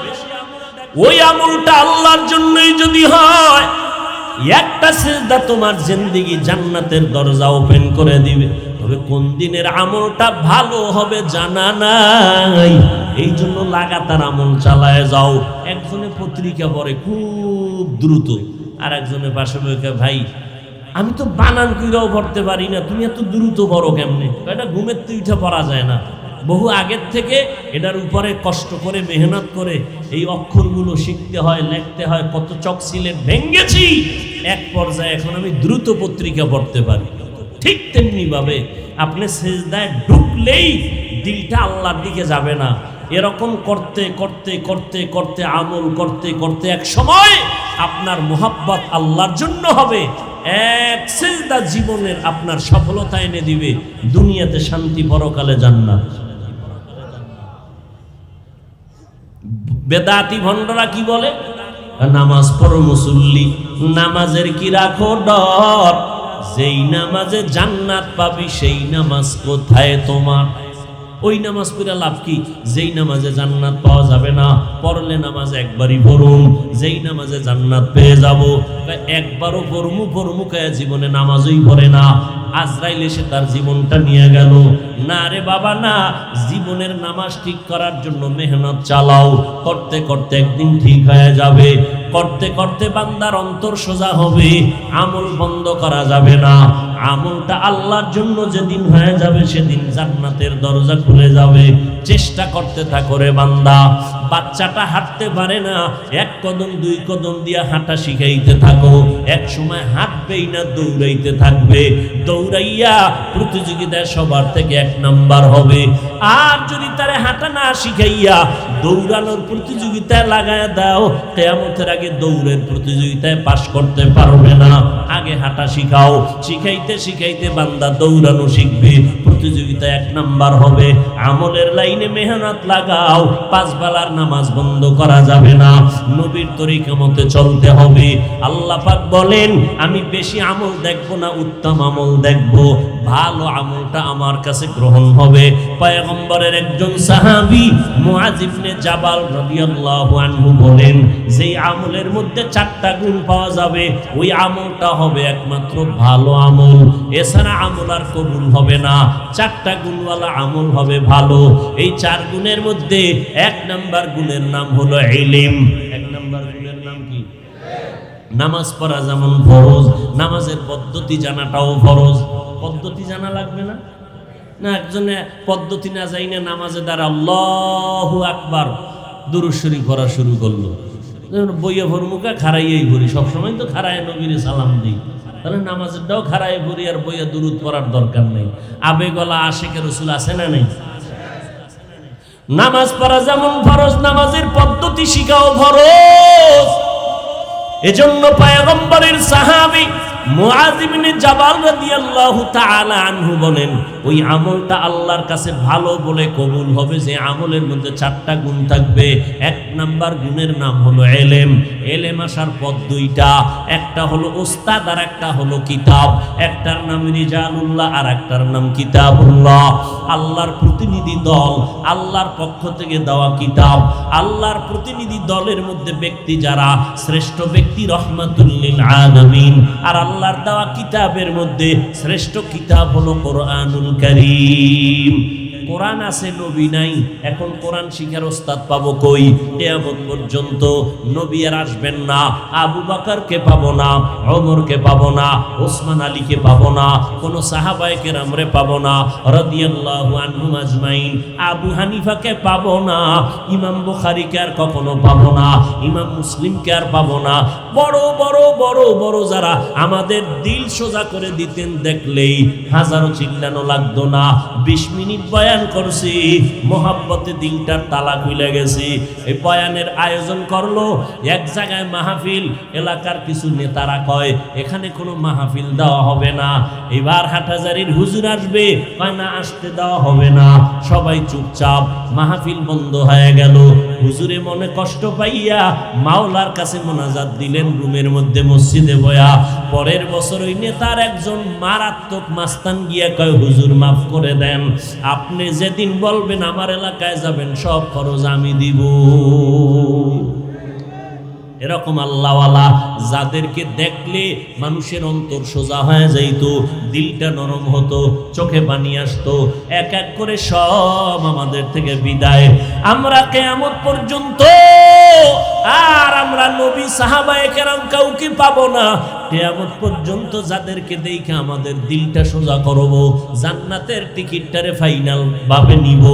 ওই আমলটা আল্লাহর জন্যই যদি হয়, একটা সিজদা তোমার জিন্দেগি জান্নাতের দরজা ওপেন করে দিবে। তবে কোন দিনের আমলটা ভালো হবে জানা নাই, এই জন্য লাগাতার আমল চালায় যাও। একজনে পত্রিকা পড়ে খুব দ্রুত, আর একজনে পাশে বসে, ভাই আমি তো বানান কইরাও পড়তে পারি না, তুমি এত দ্রুত পড়ো কেমনে? এটা ঘুমের তো উঠে পড়া যায় না। বহু আগের থেকে এটার উপরে কষ্ট করে মেহনত করে এই অক্ষরগুলো শিখতে হয়, লিখতে হয়, কত চক সিলেট ভেঙ্গেছি, এক পর্যায়ে এখন আমি দ্রুত পত্রিকা পড়তে পারি। ঠিক তেমনি ভাবে আপনি সেজদায় ঢুকলেই দিলটা আল্লাহর দিকে যাবে না। এরকম করতে করতে করতে করতে আমল করতে করতে এক সময় আপনার মুহাব্বত আল্লাহর জন্য হবে। এক সিজদা জীবনের আপনার সফলতা এনে দিবে, দুনিয়াতে শান্তি, পরকালে জান্নাত। বেদাতি ভণ্ডরা কি বলে? নামাজ পড়ো মুসল্লি, নামাজের কি রাখো ডর, যেই নামাজে জান্নাত পাবি সেই নামাজ কোথায় তোমার? ওই নামাজ পড়ে লাভ কি? যেই নামাজে জান্নাত পাওয়া যাবে না, পড়লে নামাজ একবারই পড়ুন, যেই নামাজে জান্নাত পেয়ে যাব। একবারও পড়মু কায়া জীবনে নামাজই পড়ে না, আজরাইল এসে তার জীবনটা নিয়ে গেল। না রে বাবা না, জীবনের নামাজ ঠিক করার জন্য মেহনত চালাও, করতে করতে একদিন ঠিক হয়ে যাবে। করতে করতে বান্দার অন্তর সোজা হবে, আমল বন্ধ করা যাবে না। আমলটা আল্লাহর জন্য যেদিন হয়ে যাবে, সেদিন জান্নাতের দরজা খুলে যাবে। চেষ্টা করতে থাকো রে বান্দা। বাচ্চাটা হাঁটতে পারে না, এক কদম দুই কদম দিয়ে হাঁটা শিখাইতে থাকো, এক সময় হাঁটবেই না, দৌড়াইতে থাকবে। দৌড়াইয়া প্রতিযোগিতায় সবার থেকে 1 নাম্বার হবে। আর যদি তারে হাঁটা না শিখাইয়া দৌড়ানোর প্রতিযোগিতায় লাগায় দাও, কিয়ামতের আগে দৌড়ের প্রতিযোগিতায় পাশ করতে পারবে না। আগে হাঁটা শিখাও, শিখাইতে শিখাইতে বান্দা দৌড়ানো শিখবে। প্রতিযোগিতা 1 নাম্বার হবে। আমলের লাইনে মেহনত লাগাও, 5 বেলার নামাজ বন্ধ করা যাবে না, নবীর তরিকা মতে চলতে হবে। আল্লাহ পাক বলেন আমি বেশি আমল দেখব না, উত্তম আমল দেখব, ভালো আমলটা আমার কাছে গ্রহণ হবে। পয়গম্বরের একজন সাহাবী মুআয ইবনে জাবাল রাদিয়াল্লাহু আনহু বলেন যেই আমলের মধ্যে 4টা গুণ পাওয়া যাবে ওই আমলটা হবে একমাত্র ভালো আমল, এছাড়া আমল আর কবুল হবে না। 4টা গুণওয়ালা আমল হবে ভালো। এই 4 গুণের মধ্যে 1 নাম্বার গুণের নাম হলো ইলম। 1 নাম্বার গুণের নাম কি? নামাজ পড়া যেমন ফরজ, নামাজের পদ্ধতি জানাটাও ফরজ। পদ্ধতি জানা লাগবে না? না, একজনে পদ্ধতি না জাইনে নামাজে দ্বারা আল্লাহু আকবার দুরূদ শরীফ পড়া শুরু করলো, বইয়ে ভরমুখা খাড়াইয়াই ভরি, সবসময় তো খাড়ায় নবীরে সালাম দিই, তাহলে নামাজেরটাও খাড়াই ভরি আর বইয়ে দুরূদ পড়ার দরকার নেই। আবেগলা আশিকে রাসূল আছে না নেই? নামাজ পড়া যেমন ফরজ, নামাজের পদ্ধতি শিখাও ফরজ। এজন্য পয়গম্বরের সাহাবী মুআয ইবনে জাবাল রাদিয়াল্লাহু তাআলা আনহু বলেন ওই আমলটা আল্লাহর কাছে ভালো বলে কবুল হবে যে আমলের মধ্যে 4টা গুণ থাকবে। 1 নাম্বার গুণের নাম হলো ইলম। ইলম আসার পথ 2টা, একটা হলো উস্তাদ আর একটা হলো কিতাব। একটার নাম রিজালুল্লাহ আর একটার নাম কিতাবুল্লাহ। আল্লাহর প্রতিনিধি দল, আল্লাহর পক্ষ থেকে দেওয়া কিতাব, আল্লাহর প্রতিনিধি দলের মধ্যে ব্যক্তি যারা, শ্রেষ্ঠ ব্যক্তি রহমাতুল লিল আলামিন। আর আল্লাহর দেওয়া কিতাবের মধ্যে শ্রেষ্ঠ কিতাব হলো কোরআনুল কারীম। কোরআন আছে, নবী নাই। এখন কোরআন শিখার ওস্তাদ পাবো কই? কিয়ামত পর্যন্ত নবী আর আসবেন না। আবু বকরকে পাবো না, ওমরকে পাবো না, ওসমান আলীকে পাবো না, কোন সাহাবায়ে কেরামরে পাবো না রাদিয়াল্লাহু আনহুম আজমাইন। আবু হানিফাকে পাবো না, ইমাম বুখারীকে আর কখনো পাবো না, ইমাম মুসলিমকে আর পাবো না। বড় বড় বড় বড় যারা আমাদের দিল সোজা করে দিতেন, দেখলেই হাজারো চিল্লানো লাগতো না। 20 মিনিট বয়ান করছি, মোহাব্বতে দিলটার তালা খুলে গেছি। এই বয়ানের আয়োজন করলো এক জায়গায় মাহফিল, এলাকার কিছু নেতারা কয় এখানে কোনো মাহফিল দেওয়া হবে না, এবার হাটহাজারীর হুজুর আসবে, কয় না আসতে দেওয়া হবে না। সবাই চুপচাপ, মাহফিল বন্ধ হয়ে গেল। হুজুরে মনে কষ্ট পাইয়া মাওলার কাছে মোনাজাত দিলেন রুমের মধ্যে, মসজিদে বয়া। পরের বছর ওই নেতার একজন মারাত্মক মাস্তান গিয়া কয় হুজুর মাফ করে দেন, আপনি যেদিন বলবেন আমার এলাকায় যাবেন সব খরচ আমি দিব। এরকম আল্লাহওয়ালা যাদেরকে দেখলে মানুষের অন্তর সোজা হয়ে যাইতো, দিলটা নরম হতো, চোখে পানি আসতো, এক এক করে সব আমাদের থেকে বিদায়। আমরা কিয়ামত পর্যন্ত আর আমরা নবী সাহাবায়ে কেরাম কাউকে পাবো না। কিয়ামত পর্যন্ত যাদেরকে দেখে আমাদের দিলটা সোজা করব, জান্নাতের টিকিটটারে ফাইনাল ভাবে নিব,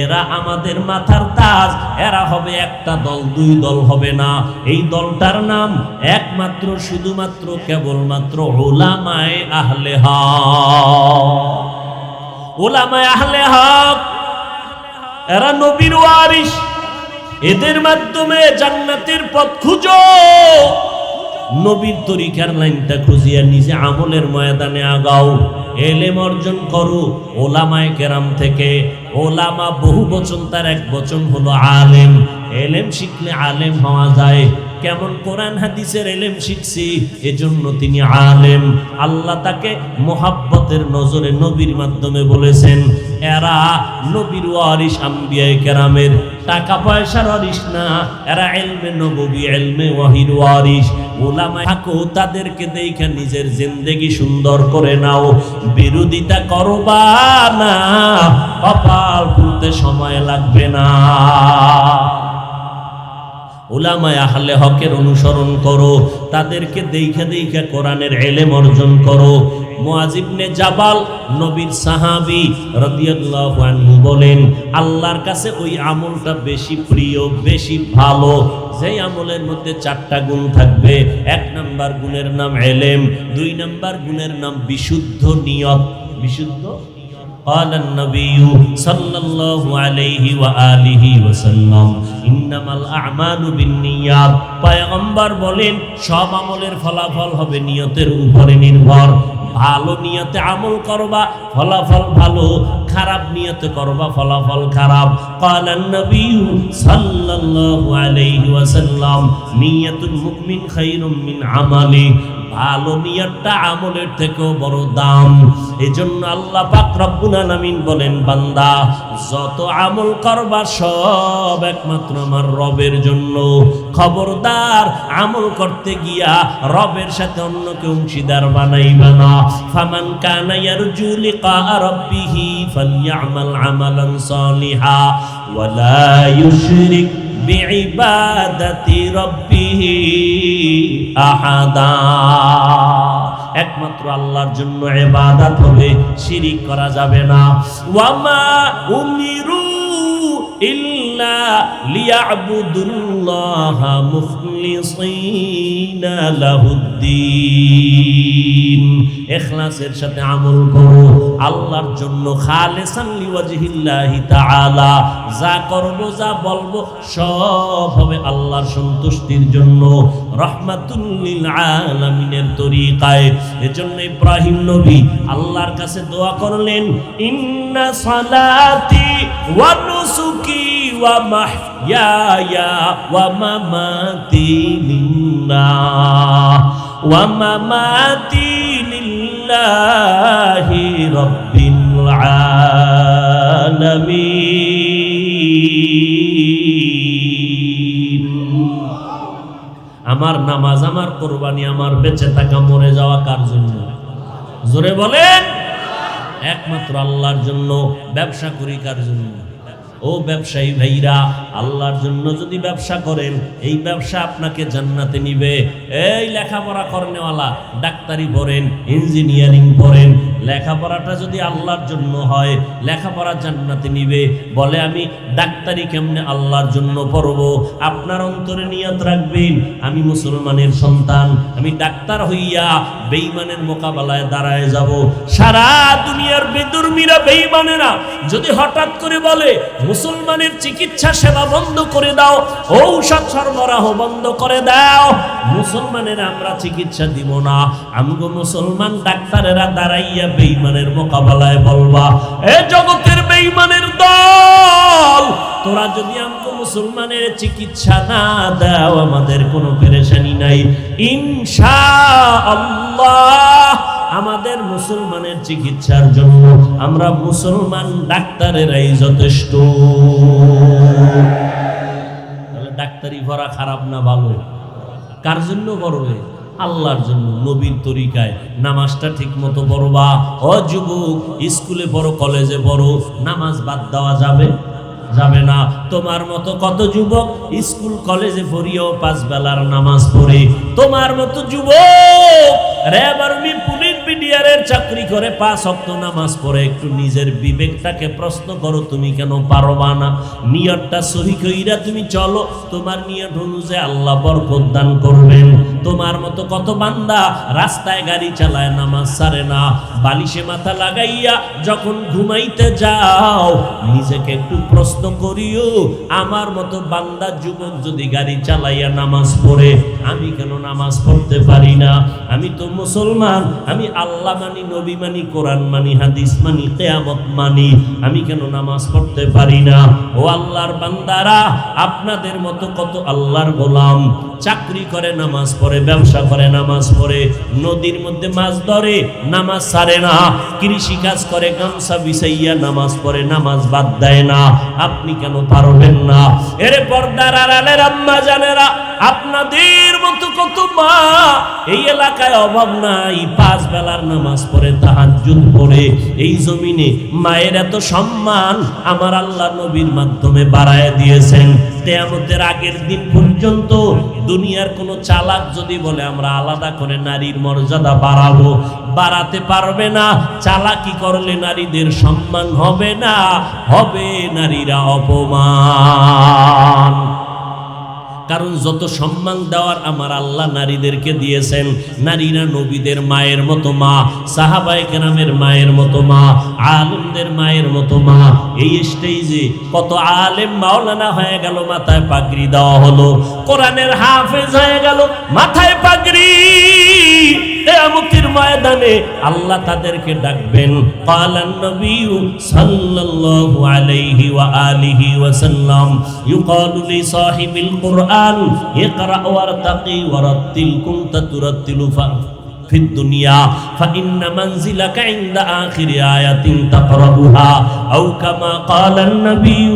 এরা আমাদের মাথার তাজ। এরা হবে একটা দল, 2 দল হবে না। এই দলটার নাম একমাত্র শুধুমাত্র কেবলমাত্র উলামায়ে আহলে হক। উলামায়ে আহলে হক এরা নবীর ওয়ারিস, এদের মাধ্যমে জান্নাতের পথ খুঁজো। নবীর তরিকার লাইনটা খুঁজিয়া নিজে আমলের ময়দানে আগাও, ইলম অর্জন করো ওলামায়ে কেরাম থেকে। ওলামা বহু বচন, তার এক বচন হলো আলেম। ইলম শিখলে আলেম হওয়া যায়। কেমন? কোরআন হাদিসের ইলম শিখছি, এজন্য তিনি আলেম। আল্লাহ তাকে মোহাব্বতের নজরে নবীর মাধ্যমে বলেছেন এরা নবীর ওয়ারিস, আম্বিয়ায়ে কেরামের। টাকা পয়সার ওয়ারিস না, এরা ইলমে নববী, ইলমে ওয়াহির ওয়ারিস। উলামা থাকো, তাদেরকে দেখে নিজের জিন্দেগি সুন্দর করে নাও। বিরোধিতা করবা না, কপাল খুলতে সময় লাগবে না। উলামায়ে আহলে হকের অনুসরণ করো, তাদেরকে দেখে দেখে কোরআনের ইলম অর্জন করো। মুআয ইবনে জাবাল নবীর সাহাবী রাদিয়াল্লাহু আনহু বলেন আল্লাহর কাছে ওই আমলটা বেশি প্রিয়, বেশি ভালো যেই আমলের মধ্যে 4টা গুণ থাকবে। 1 নাম্বার গুণের নাম ইলম, 2 নাম্বার গুণের নাম বিশুদ্ধ নিয়ত। বিশুদ্ধ قال النبي صلى الله عليه وآله وسلم إنما الأعمال بالنيات পয়গম্বর বলেন সব আমলের ফলাফল হবে নিয়তের উপরে নির্ভর ভালো নিয়তে আমল করবা ফলাফল ভালো খারাপ নিয়তে করবা ফলাফল খারাপ قال النبي صلى الله عليه وسلم نية المؤمن خير من عمله ভালো নিয়তটা আমলের থেকেও বড় দাম এজন্য আল্লাহ পাক রব্বুল আলামিন বলেন বান্দা যত আমল করবা সব একমাত্র আমার রবের জন্য খবরদার আমল করতে গিয়া রবের সাথে অন্যকে অংশীদার বানাইবা না ফামান কানা ইয়ারজু লিকা রাব্বিহি ফালইআমাল আমালান সালিহা ওয়ালা ইউশরিক বিইবাদাতি রাব্বিহি আহাদা একমাত্র আল্লাহর জন্য ইবাদত হবে শিরিক করা যাবে না ওয়ামা উমিরু ইল্লা লিয়াবুদুল্লাহা মুখলিসিনা লাহুদ্দিন ইখলাসের সাথে আমল করো আল্লাহর জন্য খালিসান লিওয়াজহিল্লাহি তাআলা যা করব যা বলবো সব হবে আল্লাহর সন্তুষ্টির জন্য রাহমাতুল লিল আলামিনের তরিকায় এজন্য ইব্রাহিম নবী আল্লাহর কাছে দোয়া করলেন ইন্না সালাতি ওয়া নুসুকি ওয়া মাহইয়ায়া ওয়া মামাতি লিল্লাহ ওয়া মামাতি লিল্লাহি রাব্বিল আলামিন আমার নামাজ আমার কুরবানি আমার বেঁচে থাকা মরে যাওয়া কার জন্য জোরে বলেন একমাত্র আল্লাহর জন্য ব্যবসা করি কার জন্য ও ব্যবসায়ী ভাইরা আল্লাহর জন্য যদি ব্যবসা করেন এই ব্যবসা আপনাকে জান্নাতে নিবে এই লেখাপড়া করেনওয়ালা ডাক্তারি পড়েন ইঞ্জিনিয়ারিং পড়েন লেখাপড়াটা যদি আল্লাহর জন্য হয় লেখাপড়া জান্নাতে নিবে বলে আমি ডাক্তারি কেমনে আল্লাহর জন্য পড়ব আপনার অন্তরে নিয়ত রাখবেন আমি মুসলমানের সন্তান আমি ডাক্তার হইয়া বেঈমানের মোকাবেলায় দাঁড়ায় যাব সারা দুনিয়ার বেদুর্মীরা বেঈমানেরা যদি হঠাৎ করে বলে মুসলমানের চিকিৎসা সেবা বন্ধ করে দাও ঔষধ সরবরাহ বন্ধ করে দাও মুসলমানের আমরা চিকিৎসা দিব না আমগো মুসলমান ডাক্তারেরা দাঁড়াইয়া বেঈমানের মোকাবেলায় বলবা এ জগতের বেঈমানের দল তোরা যদি আমগো মুসলমানের চিকিৎসা না দাও আমাদের কোনো পেরেশানি নাই ইনশাআল্লাহ আমাদের মুসলমানের চিকিৎসার জন্য আমরা মুসলমান ডাক্তারেরাই যথেষ্ট তাহলে ডাক্তারি পড়া খারাপ না ভালো কার জন্য পড়বে আল্লাহর জন্য নবীর তরিকায় নামাজটা ঠিক মতো পড়বা ও যুবক স্কুলে পড়ো কলেজে পড়ো নামাজ বাদ দেওয়া যাবে যাবে না তোমার মতো কত যুবক স্কুল কলেজে পড়িও 5 বেলার নামাজ পড়ে তোমার মতো যুবক র্যাব আর্মি পুলিশ বিডিআরের চাকরি করে 5 ওয়াক্ত নামাজ পড়ে একটু নিজের বিবেকটাকে প্রশ্ন করো তুমি কেন পারবা না নিয়তটা সহি কইরা তুমি চলো তোমার নিয়ত অনুযায়ী আল্লাহ বরকত দান করবেন তোমার মতো কত বান্দা রাস্তায় গাড়ি চালায় নামাজ ছাড়ে না বালিশে মাথা লাগাইয়া যখন ঘুমাইতে যাও নিজেকে একটু প্রশ্ন করিও আমার মতো বান্দা যুবক যদি গাড়ি চালাইয়া নামাজ পড়ে আমি কেন নামাজ পড়তে পারি না আমি তো মুসলমান আমি আল্লাহ মানি নবী মানি কোরআন মানি হাদিস মানি কিয়ামত মানি আমি কেন নামাজ পড়তে পারি না ও আল্লাহর বান্দারা আপনাদের মতো কত আল্লাহর গোলাম চাকরি করে নামাজ পড়ে ব্যবসা করে নামাজ পড়ে নদীর মধ্যে মাছ ধরে নামাজ ছাড়ে না কৃষি কাজ করে গামছা বিছাইয়া নামাজ পড়ে নামাজ বাদ দেয় না আপনি কেন পারবেন না এরে পর্দার আড়ালের আম্মা জানেরা আপনাদের মতো কত মা এই এলাকায় অভাব নাই 5 বেলার নামাজ পড়ে তাহাজ্জুদ পড়ে এই জমিনে মায়ের এত সম্মান আমার আল্লাহ নবীর মাধ্যমে বাড়ায় দিয়েছেন কিয়ামতের আগের দিন পর্যন্ত দুনিয়ার কোনো চালাক যদি বলে আমরা আলাদা করে নারীর মর্যাদা বাড়াবো বাড়াতে পারবে না চালাকি করলে নারীদের সম্মান হবে না হবে নারীরা অপমান কারণ যত সম্মান দেওয়ার আমার আল্লাহ নারীদেরকে দিয়েছেন। নারীরা নবীদের মায়ের মতো মা, সাহাবায়ে কেরামের মায়ের মতো মা, আলেমদের মায়ের মতো মা। এই স্টেজে কত আলেম মাওলানা হয়ে গেল, মাথায় পাগড়ি দেওয়া হলো, কোরআনের হাফেজ হয়ে গেল, মাথায় পাগড়ি। কিয়ামতের ময়দানে আল্লাহ তাদেরকে ডাকবেন। ক্বালান নবিয়্যু সাল্লাল্লাহু আলাইহি ওয়া আলিহি ওয়া সাল্লাম ইউকালু লি সাহিবিল কুরআন ইকরা ওয়ারতাকি ওয়ারাত্তিল কুনতা তুরাত্তিলু في الدنيا فإن منزلك عند آخر آية تقرأها أو كما قال النبي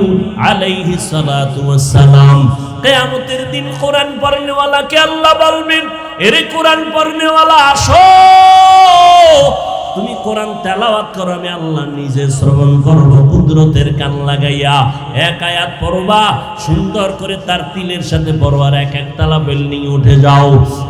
عليه الصلاة والسلام। কিয়ামতের দিন কোরআন পড়নেওয়ালাকে আল্লাহ বলবেন, এরে কোরআন পড়নেওয়ালা আসো, তুমি কোরআন তেলাওয়াত করো, আমি আল্লাহ নিজে শ্রবণ করব কুদরতের কান লাগাইয়া। এক আয়াত পড়বা, সুন্দর করে তার তিলের সাথে পড়বার এক একতলা বিল্ডিং উঠে যাও।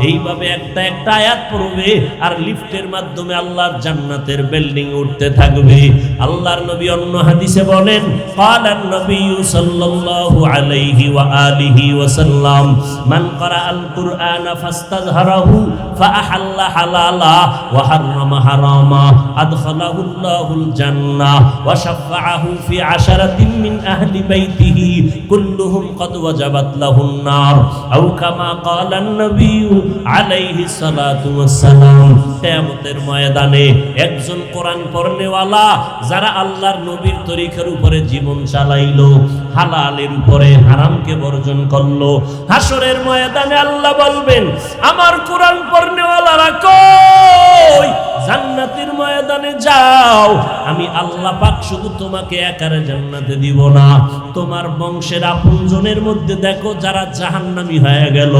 এইভাবে একটা একটা আয়াত পড়বে আর লিফটের মাধ্যমে আল্লাহর জান্নাতের বিল্ডিং উঠতে থাকবে। আল্লাহর নবী অন্য হাদিসে বলেন, ক্বালান নবিয়্যু সাল্লাল্লাহু আলাইহি ওয়া আলিহি ওয়া সাল্লাম মান ক্বারাআল কুরআনা ফাস্তাযহারাহু ফাআহাল্লা হালালা ওয়া হাররামা হারামা আদখালাহুল্লাহুল জান্নাহ ওয়া শাফাআহু ফি আশারাতিন মিন আহলি বাইতিহি কুল্লুহুম ক্বাদ ওয়াজাবাত লাহুন নার আও কামা ক্বালান নবিয়্যু আলাইহিস সালাতু ওয়াস সালাম। কিয়ামতের ময়দানে একজন কোরআন পড়নেওয়ালা যারা আল্লাহর নবীর তরিকার উপরে জীবন চালাইলো, হালালের উপরে হারামকে বর্জন করলো, হাসরের ময়দানে আল্লাহ বলবেন, আমার কোরআন পড়নেওয়ালারা কই? জান্নাতের ময়দানে যাও, আমি আল্লাহ পাক শুধু তোমাকে একারে জান্নাতে দিব না, তোমার বংশের আপনজনের মধ্যে দেখো যারা জাহান্নামী হয়ে গেল,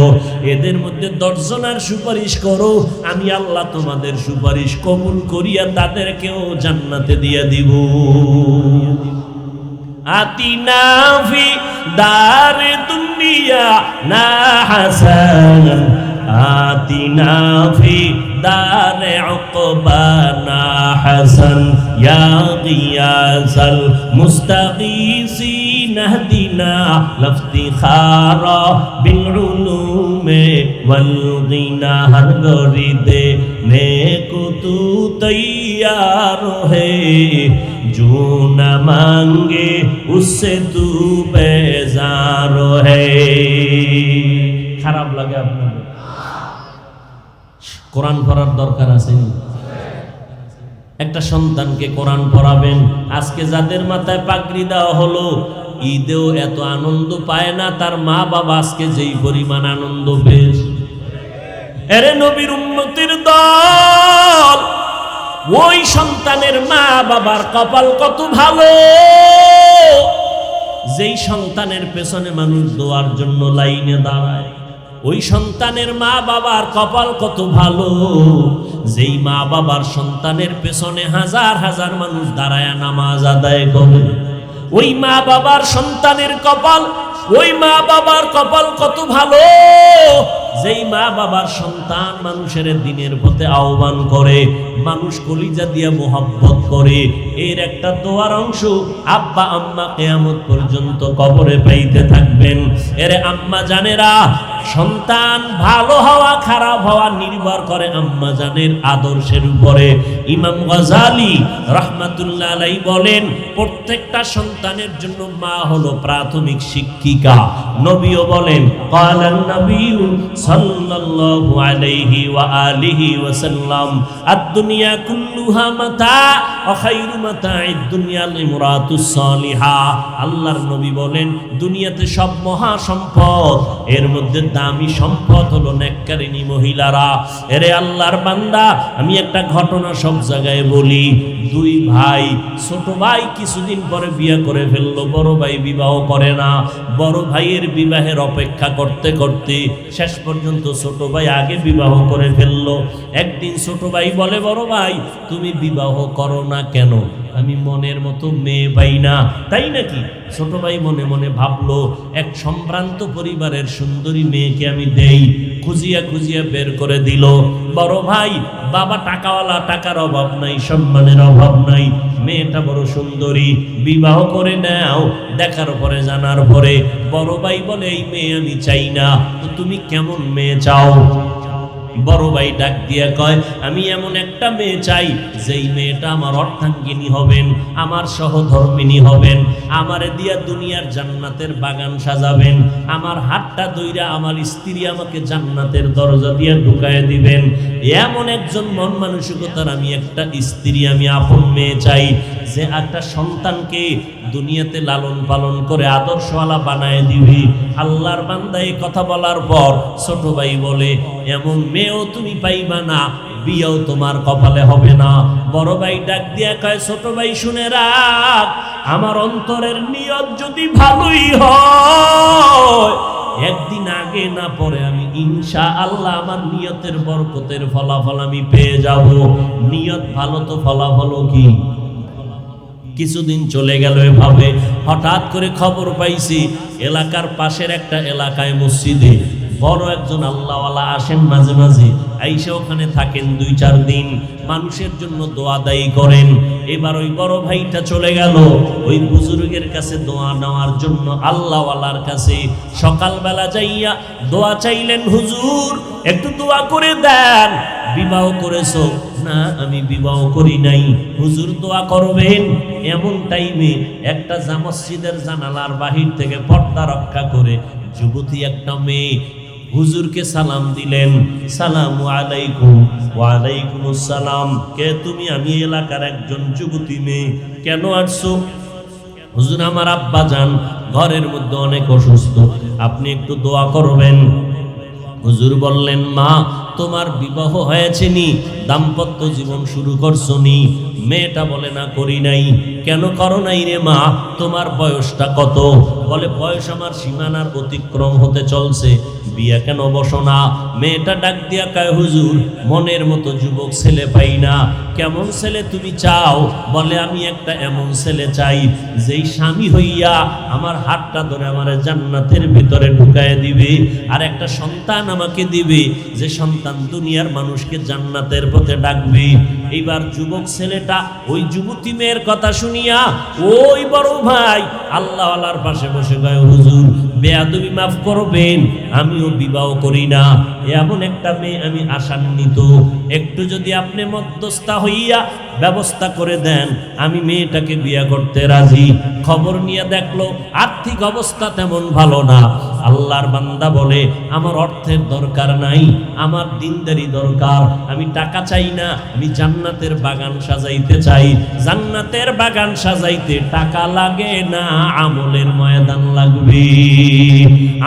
এদের মধ্যে 10 জনের সুপারিশ করো, আমি আল্লাহ তোমাদের সুপারিশ কবুল করিয়া তাদেরকেও জান্নাতে দিয়ে দিব। আতিনা ফি দারে দুনিয়া না হাসান আতিনা ফি দারে উকবানা হাসান ইয়া গিয়াসাল মুস্তাগীসিন হদিনা লফতিখারা বিল উলুমে ওয়াল গিনা হর গরিদে নেকো তু তৈয়ার হে जो न मांगे उससे तू बेजार है। খারাপ লাগে আপনাদের? কোরআন পড়ার দরকার আছে। একটা সন্তানকে কোরআন পড়াবেন। আজকে যাদের মাথায় পাগড়ি দেওয়া হলো, ঈদেও এত আনন্দ পায় না তার মা বাবা আজকে যেই পরিমাণ আনন্দ পেয়েছে। এরে নবীর উম্মতের দল, ওই সন্তানের মা বাবার কপাল কত ভালো, যেই সন্তানের পেছনে মানুষ দোয়ার জন্য লাইনে দাঁড়ায়। ওই সন্তানের মা বাবার কপাল কত ভালো, যেই মা বাবার সন্তানের পেছনে হাজার হাজার মানুষ দাঁড়ায় নামাজ আদায় করে। ওই মা বাবার সন্তানের কপাল, ওই মা বাবার কপাল কত ভালো, যেই মা বাবার সন্তান মানুষের দিনের পথে আহ্বান করে, মানুষ কলিজা দিয়া মোহাব্বত করে। এর একটা দোয়ার অংশ আব্বা আম্মা কিয়ামত পর্যন্ত কবরে পাইতে থাকবেন। এরে আম্মা জানেরা, সন্তান ভালো হওয়া খারাপ হওয়া নির্ভর করে আম্মা জানের আদর্শের উপরে। ইমাম গাজালি রাহমাতুল্লাহ আলাইহি বলেন, প্রত্যেকটা সন্তানের জন্য মা হলো প্রাথমিক শিক্ষিকা। নবীও বলেন, ক্বালান নবিয়্যু সাল্লাল্লাহু আলাইহি ওয়া আলিহি ওয়া সাল্লাম আদ-দুনিয়া কুল্লুহা মাতা ওয়া খায়রু মাতা'id দুনিয়া লিমরাতুস সালিহা। আল্লাহর নবী বলেন, দুনিয়াতে সব মহা সম্পদ, এর মধ্যে দামি সম্পদ হলো নেককারিনী মহিলারা। এরে আল্লাহর বান্দা, আমি একটা ঘটনা সব জায়গায় বলি। দুই ভাই, ছোট ভাই কিছুদিন পরে বিয়ে করে ফেললো, বড় ভাই বিবাহ করে না। বড় ভাইয়ের বিবাহের অপেক্ষা করতে করতে শেষ পর্যন্ত ছোট ভাই আগে বিবাহ করে ফেললো। একদিন ছোট ভাই বলে, বড় ভাই তুমি বিবাহ করো না কেন? আমি মনের মতো মেয়ে পাই না। তাই নাকি? ছোট ভাই মনে মনে ভাবলো, এক সম্ভ্রান্ত পরিবারের সুন্দরী মেয়েকে আমি দেই। খুঁজিয়া খুঁজিয়া বের করে দিল। বড় ভাই বাবা টাকাওয়ালা, টাকার অভাব নাই, সম্মানের অভাব নাই, মেয়েটা বড় সুন্দরী, বিবাহ করে নাও। দেখার পরে জানার পরে বড় ভাই বলে এই মেয়ে আমি চাই না। তো তুমি কেমন মেয়ে চাও? বড় ভাই ডাক দিয়ে কয় আমি এমন একটা মেয়ে চাই যেই মেয়েটা আমার অর্ধাঙ্গিনী হবেন, আমার সহধর্মিনী হবেন, আমারে দিয়া দুনিয়ার জান্নাতের বাগান সাজাবেন, আমার হাতটা ধইরা আমার স্ত্রী আমাকে জান্নাতের দরজা দিয়ে ঢুকায় দিবেন। এমন একজন মন মানসিকতার আমি একটা স্ত্রী, আমি আপন মেয়ে চাই যে একটা সন্তানকে দুনিয়াতে লালন পালন করে আদর্শওয়ালা বানায় দিবি। আল্লাহর বান্দা এই কথা বলার পর ছোট ভাই বলে এমন মেয়েও তুমি পাইবা না, বিয়েও তোমার কপালে হবে না। বড় ভাই ডাক দিয়া কয় ছোট ভাই শুনে রাখ, আমার অন্তরের নিয়ত যদি ভালোই হয়, একদিন আগে না পরে আমি ইনশাআল্লাহ আমার নিয়তের বরকতের ফলাফল আমি পেয়ে যাব। নিয়ত ভালো তো ফলাফল কি? কিছুদিন চলে গেল এভাবে। হঠাৎ করে খবর পাইছি এলাকার পাশের একটা এলাকায় মসজিদে বড় একজন আল্লাহওয়ালা আসেন মাঝে মাঝে, আইসা ওখানে থাকেন 2-4 দিন, মানুষের জন্য দোয়া দায়ী করেন। এবার ওই বড় ভাইটা চলে গেল ওই বুজুর্গের কাছে দোয়া নেওয়ার জন্য, আল্লাহওয়ালার কাছে। সকালবেলা যাইয়া দোয়া চাইলেন, হুজুর একটু দোয়া করে দেন। বিবাহ করেছো? না আমি বিবাহ করি নাই। হুজুর দোয়া করবেন। এমন টাইমে একটা মসজিদের জানালার বাহির থেকে পর্দা রক্ষা করে যুবতী একটা মেয়ে হুজুরকে সালাম দিলেন, সালামু আলাইকুম। ওয়ালাইকুম আসসালাম। কে তুমি? আমি এলাকার একজন যুবতী মেয়ে। কেন আসছো? হুজুর আমার আব্বা যান ঘরের মধ্যে অনেক অসুস্থ, আপনি একটু দোয়া করবেন। হুজুর বললেন মা তোমার বিবাহ হয়েছে নি, দাম্পত্য জীবন শুরু করছো নি? মেয়েটা বলে না করি নাই। কেন করো নাই রে মা? তোমার বয়সটা কত? বলে বয়স আমার সীমানার অতিক্রম হতে চলছে, বিয়ে কেন বসো না? মেয়েটা ডাক দিয়া কয় হুজুর মনের মতো যুবক ছেলে পাই না। কেমন ছেলে তুমি চাও? বলে আমি একটা এমন ছেলে চাই যেই স্বামী হইয়া আমার হাতটা ধরে আমার জান্নাতের ভিতরে ঢুকায় দিবে, আর একটা সন্তান আমাকে দিবে যে সন্তান দুনিয়ার মানুষকে জান্নাতের পথে ডাকবে। এইবার যুবক ছেলেটা ওই যুবতী মেয়ের কথা শুনিয়া ওই বড় ভাই আল্লাহওয়ালার পাশে বসে কয় হুজুর বেয়াদবি মাফ করবেন, আমিও বিবাহ করি না, এমন একটা মেয়ে আমি আশান্বিত, একটু যদি আপনি মধ্যস্থা হইয়া ব্যবস্থা করে দেন আমি মেয়েটাকে বিয়ে করতে রাজি। খবর নিয়ে দেখলো আর্থিক অবস্থা তেমন ভালো না। আল্লাহর বান্দা বলে আমার অর্থের দরকার নাই, আমার দিনদারি দরকার, আমি টাকা চাই না, আমি জান্নাতের বাগান সাজাইতে চাই। জান্নাতের বাগান সাজাইতে টাকা লাগে না, আমলের ময়দান লাগবে,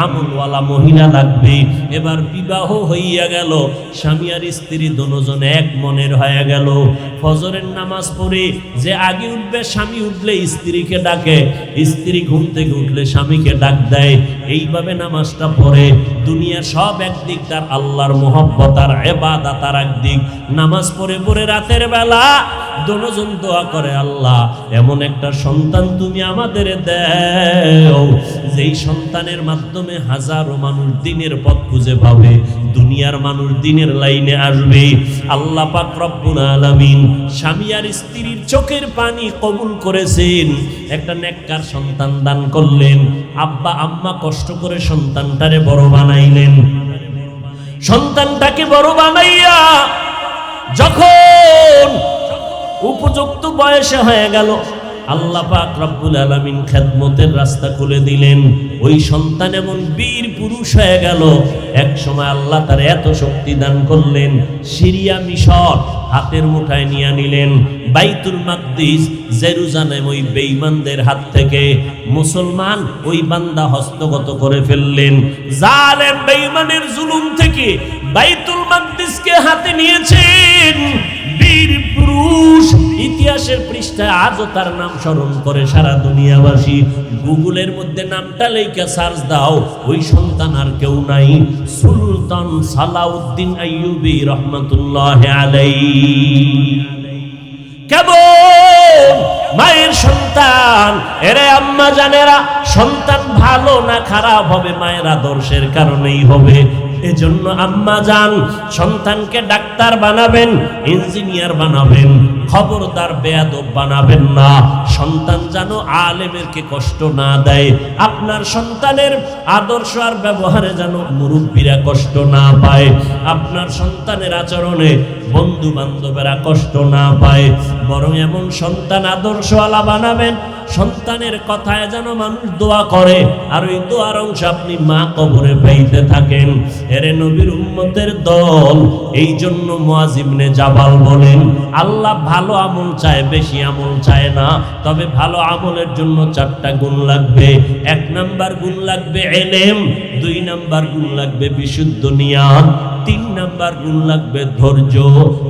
আমলওয়ালা মহিলা লাগবে। এবার বিবাহ হইয়া গেল, স্বামী আর স্ত্রী দুজন এক মনের হয়ে গেল। ফজরের নামাজ পড়ে যে আগে উঠবে স্বামী উঠলে স্ত্রীকে ডাকে, স্ত্রী ঘুম থেকে উঠলে স্বামীকে ডাক দেয়। এইভাবে নামাজটা পড়ে। দুনিয়া সব একদিক, তার আল্লাহর মোহব্বত আর ইবাদত আর একদিক। নামাজ পড়ে পড়ে রাতের বেলা দুজন দোয়া করে আল্লাহ এমন একটা সন্তান তুমি আমাদের দাও যেই সন্তানের মাধ্যমে হাজারো মানুষ দিনের পথ খুঁজে পাবে, দুনিয়ার মানুষ দিনের লাইনে আসবে। আল্লাহ পাক রব্বুল আলামিন স্বামী আর স্ত্রীর চোখের পানি কবুল করেছেন, একটা নেককার সন্তান দান করলেন। আব্বা আম্মা কষ্ট করে সন্তানটারে বড় বানাইলেন। সন্তানটাকে বড় বানাইয়া যখন উপযুক্ত বয়সে হয়ে গেল, আল্লাহ পাক রব্বুল আলামিন খেদমতের রাস্তা খুলে দিলেন। ওই সন্তান এমন বীর পুরুষ হয়ে গেল। এক সময় আল্লাহ তার এত শক্তি দান করলেন, সিরিয়া মিশর হাতের মুঠায় নিয়ে নিলেন। বাইতুল মাকদিস জেরুজালেম ওই বেঈমানদের হাত থেকে মুসলমান ওই বান্দা হস্তগত করে ফেললেন। জালেম বেঈমানের জুলুম থেকে বাইতুল মাকদিসকে হাতে নিয়েছেন বীর পুরুষ। ইতিহাসের পৃষ্ঠায় আজও তার নাম স্মরণ করে সারা দুনিয়াবাসী। গুগলের মধ্যে নামটা লেখা সার্চ দাও, ওই সন্তান আর কেউ নাই, সুলতান সালাউদ্দিন আইয়ুবী রহমাতুল্লাহ আলাইহি। কেমন মায়ের সন্তান! এরে আম্মা জানেরা, সন্তান ভালো না খারাপ হবে মায়ের আদর্শের কারণেই হবে। এজন্য আম্মা জান, সন্তানকে ডাক্তার বানাবেন, ইঞ্জিনিয়ার বানাবেন, খবরদার বেয়াদব বানাবেন না। সন্তান যেন আলেমেরকে কষ্ট না দেয়, আপনার সন্তানের আদর্শ আর ব্যবহারে যেন মুরব্বীরা কষ্ট না পায়, আপনার সন্তানের আচরণে বন্ধু বান্ধবেরা কষ্ট না পায়। বরং এমন সন্তান আদর্শওয়ালা বানাবেন, সন্তানের কথায় যেন মানুষ দোয়া করে, আর ওই দোয়ার অংশ আপনি মা কবরে পাইতে থাকেন। এরে নবীর উম্মতের দল, এই জন্য মুআয ইবনে জাবাল বলেন, আল্লাহ ভালো আমল চায়, বেশি আমল চায় না। তবে ভালো আমলের জন্য 4টা গুণ লাগবে। 1 নাম্বার গুণ লাগবে ইলম, 2 নাম্বার গুণ লাগবে বিশুদ্ধ নিয়ত, 3 নাম্বার গুণ লাগবে ধৈর্য।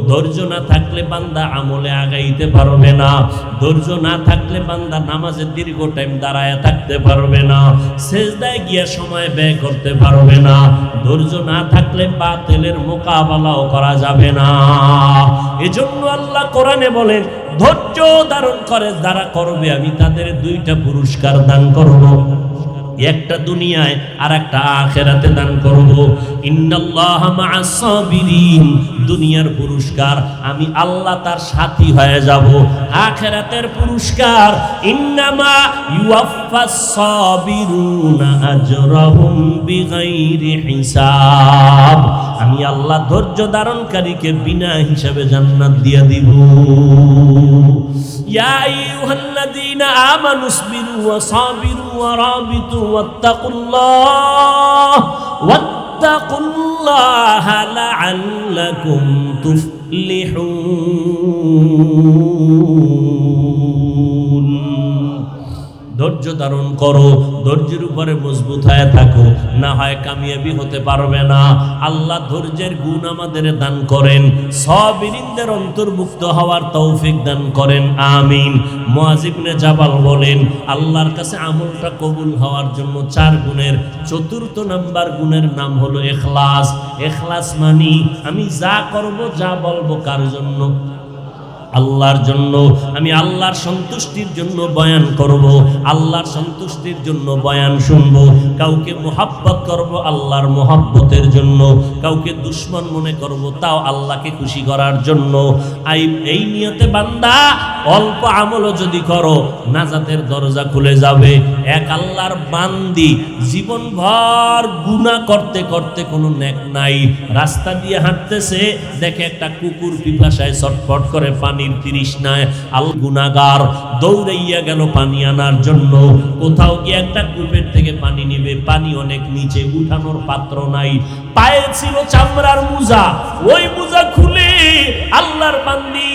ধৈর্য না থাকলে বান্দা আমলে আগাইতে পারবে না। ধৈর্য না থাকলে বান্দা নামাজে দীর্ঘ টাইম দাঁড়ায় থাকতে পারবে না, সেজদায় গিয়া সময় ব্যয় করতে পারবে না। ধৈর্য না থাকলে বাতিলের মোকাবেলাও করা যাবে না। এজন্য আল্লাহ কোরআনে বলেন, ধৈর্য ধারণ করে যারা করবে আমি তাদের 2টা পুরস্কার দান করব, একটা দুনিয়ায় আর একটা আখিরাতে দান করব। ইন্নাল্লাহা মা'আস সাবিরিন, দুনিয়ার পুরস্কার আমি আল্লাহ তার সাথী হয়ে যাব। আখিরাতের পুরস্কার ইন্নামা ইউয়াফফাস সাবিরুনা আজরাহুম বিগাইরি হিসাব, আমি আল্লাহ ধৈর্য ধারণকারীকে বিনা হিসাবে জান্নাত দিয়ে দিব। ইয়া আইয়ুহাল্লাযীনা আমানু ইসবিরু ওয়া সাবিরু ওয়া রাবিতু ওয়াত্তাকুল্লাহা লাআল্লাকুম তুফলিহুন। ধৈর্য ধারণ করো, ধৈর্যের উপরে মজবুত হয়ে থাকো, না হয় কামিয়াবি হতে পারবে না। আল্লাহ ধৈর্যের গুণ আমাদের দান করেন, সাবিরিনদের অন্তর্ভুক্ত হওয়ার তৌফিক দান করেন, আমিন। মুআয ইবনে জাবাল বলেন, আল্লাহর কাছে আমলটা কবুল হওয়ার জন্য 4 গুণের 4র্থ নাম্বার গুণের নাম হলো ইখলাস। ইখলাস মানে আমি যা করব, যা বলবো কার জন্য? আল্লাহর জন্য। আমি আল্লাহর সন্তুষ্টির জন্য বয়ান করব, আল্লাহর সন্তুষ্টির জন্য বয়ান শুনব। কাউকে মোহাব্বত করব আল্লাহর মোহাব্বতের জন্য, কাউকে দুশ্মন মনে করব তাও আল্লাহকে খুশি করার জন্য। এই নিয়তে বান্দা অল্প আমলও যদি করো, নাজাতের দরজা খুলে যাবে। এক আল্লাহর বান্দি জীবনভর গুনাহ করতে করতে কোনো নেক নাই, রাস্তা দিয়ে হাঁটতেছে, দেখে একটা কুকুর পিপাসায় ছটফট করে পানির তৃষ্ণায়, আল গুনাহগার দৌড়াইয়া গেল পানি আনার জন্য। কোথাও গিয়ে একটা কূপের থেকে পানি নেবে, পানি অনেক নিচে, উঠানোর পাত্র নাই। পায়ে ছিল চামড়ার মোজা, ওই মোজা খুলে আল্লাহর বান্দি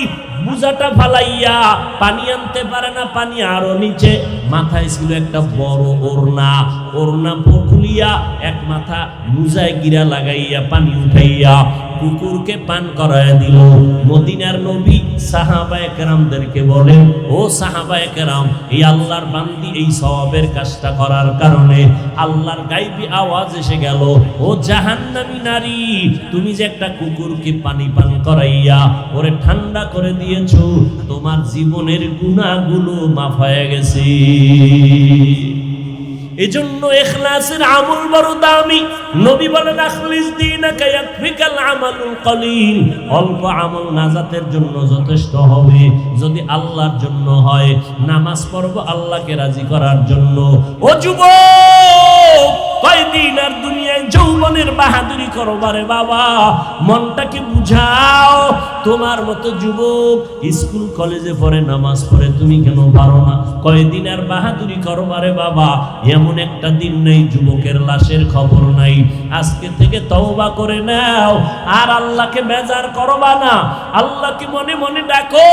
মোজাটা ফালাইয়া পানি আনতে পারে না, পানি আরো নিচে। মাথায় ছিল একটা বড় ওড়না, ওড়না খুলিয়া এক মাথা মোজায় গিরা লাগাইয়া পানি উঠাইয়া কুকুরকে পান করায় দিল। মদিনার নবী সাহাবায়ে কেরামদেরকে বলেন, ও সাহাবায়ে কেরাম, এই আল্লাহর বান্দি এই সওয়াবের কাজটা করার কারণে আল্লাহর গায়বী আওয়াজ এসে গেল, ও জাহান্নামী নারী, তুমি যে একটা কুকুরকে পানি পান করাইয়া ওরে ঠান্ডা করে দিয়েছো, তোমার জীবনের গুনাহগুলো মাফ হয়ে গেছে। এজন্য ইখলাসের আমল বড় দামি। নবী বলেন, আখলিস দীনাকা ইয়াকফিকাল আমালুল কলিল, অল্প আমল নাজাতের জন্য যথেষ্ট হবে যদি আল্লাহর জন্য হয়। নামাজ পড়ব আল্লাহকে রাজি করার জন্য। ও যুবক, কয়দিন আর দুনিয়ায় যৌবনের বাহাদুরি করো বারে বাবা, মনটাকে বুঝাও। তোমার মতো যুবক স্কুল কলেজে পড়ে, নামাজ পড়ে, তুমি কেন পারো না? কয়দিন আর বাহাদুরি করো বারে বাবা, এমন একটা দিন নেই যুবকের লাশের খবর নাই। আজকে থেকে তওবা করে নাও, আর আল্লাহকে বেজার করবা না। আল্লাহকে মনে মনে ডাকো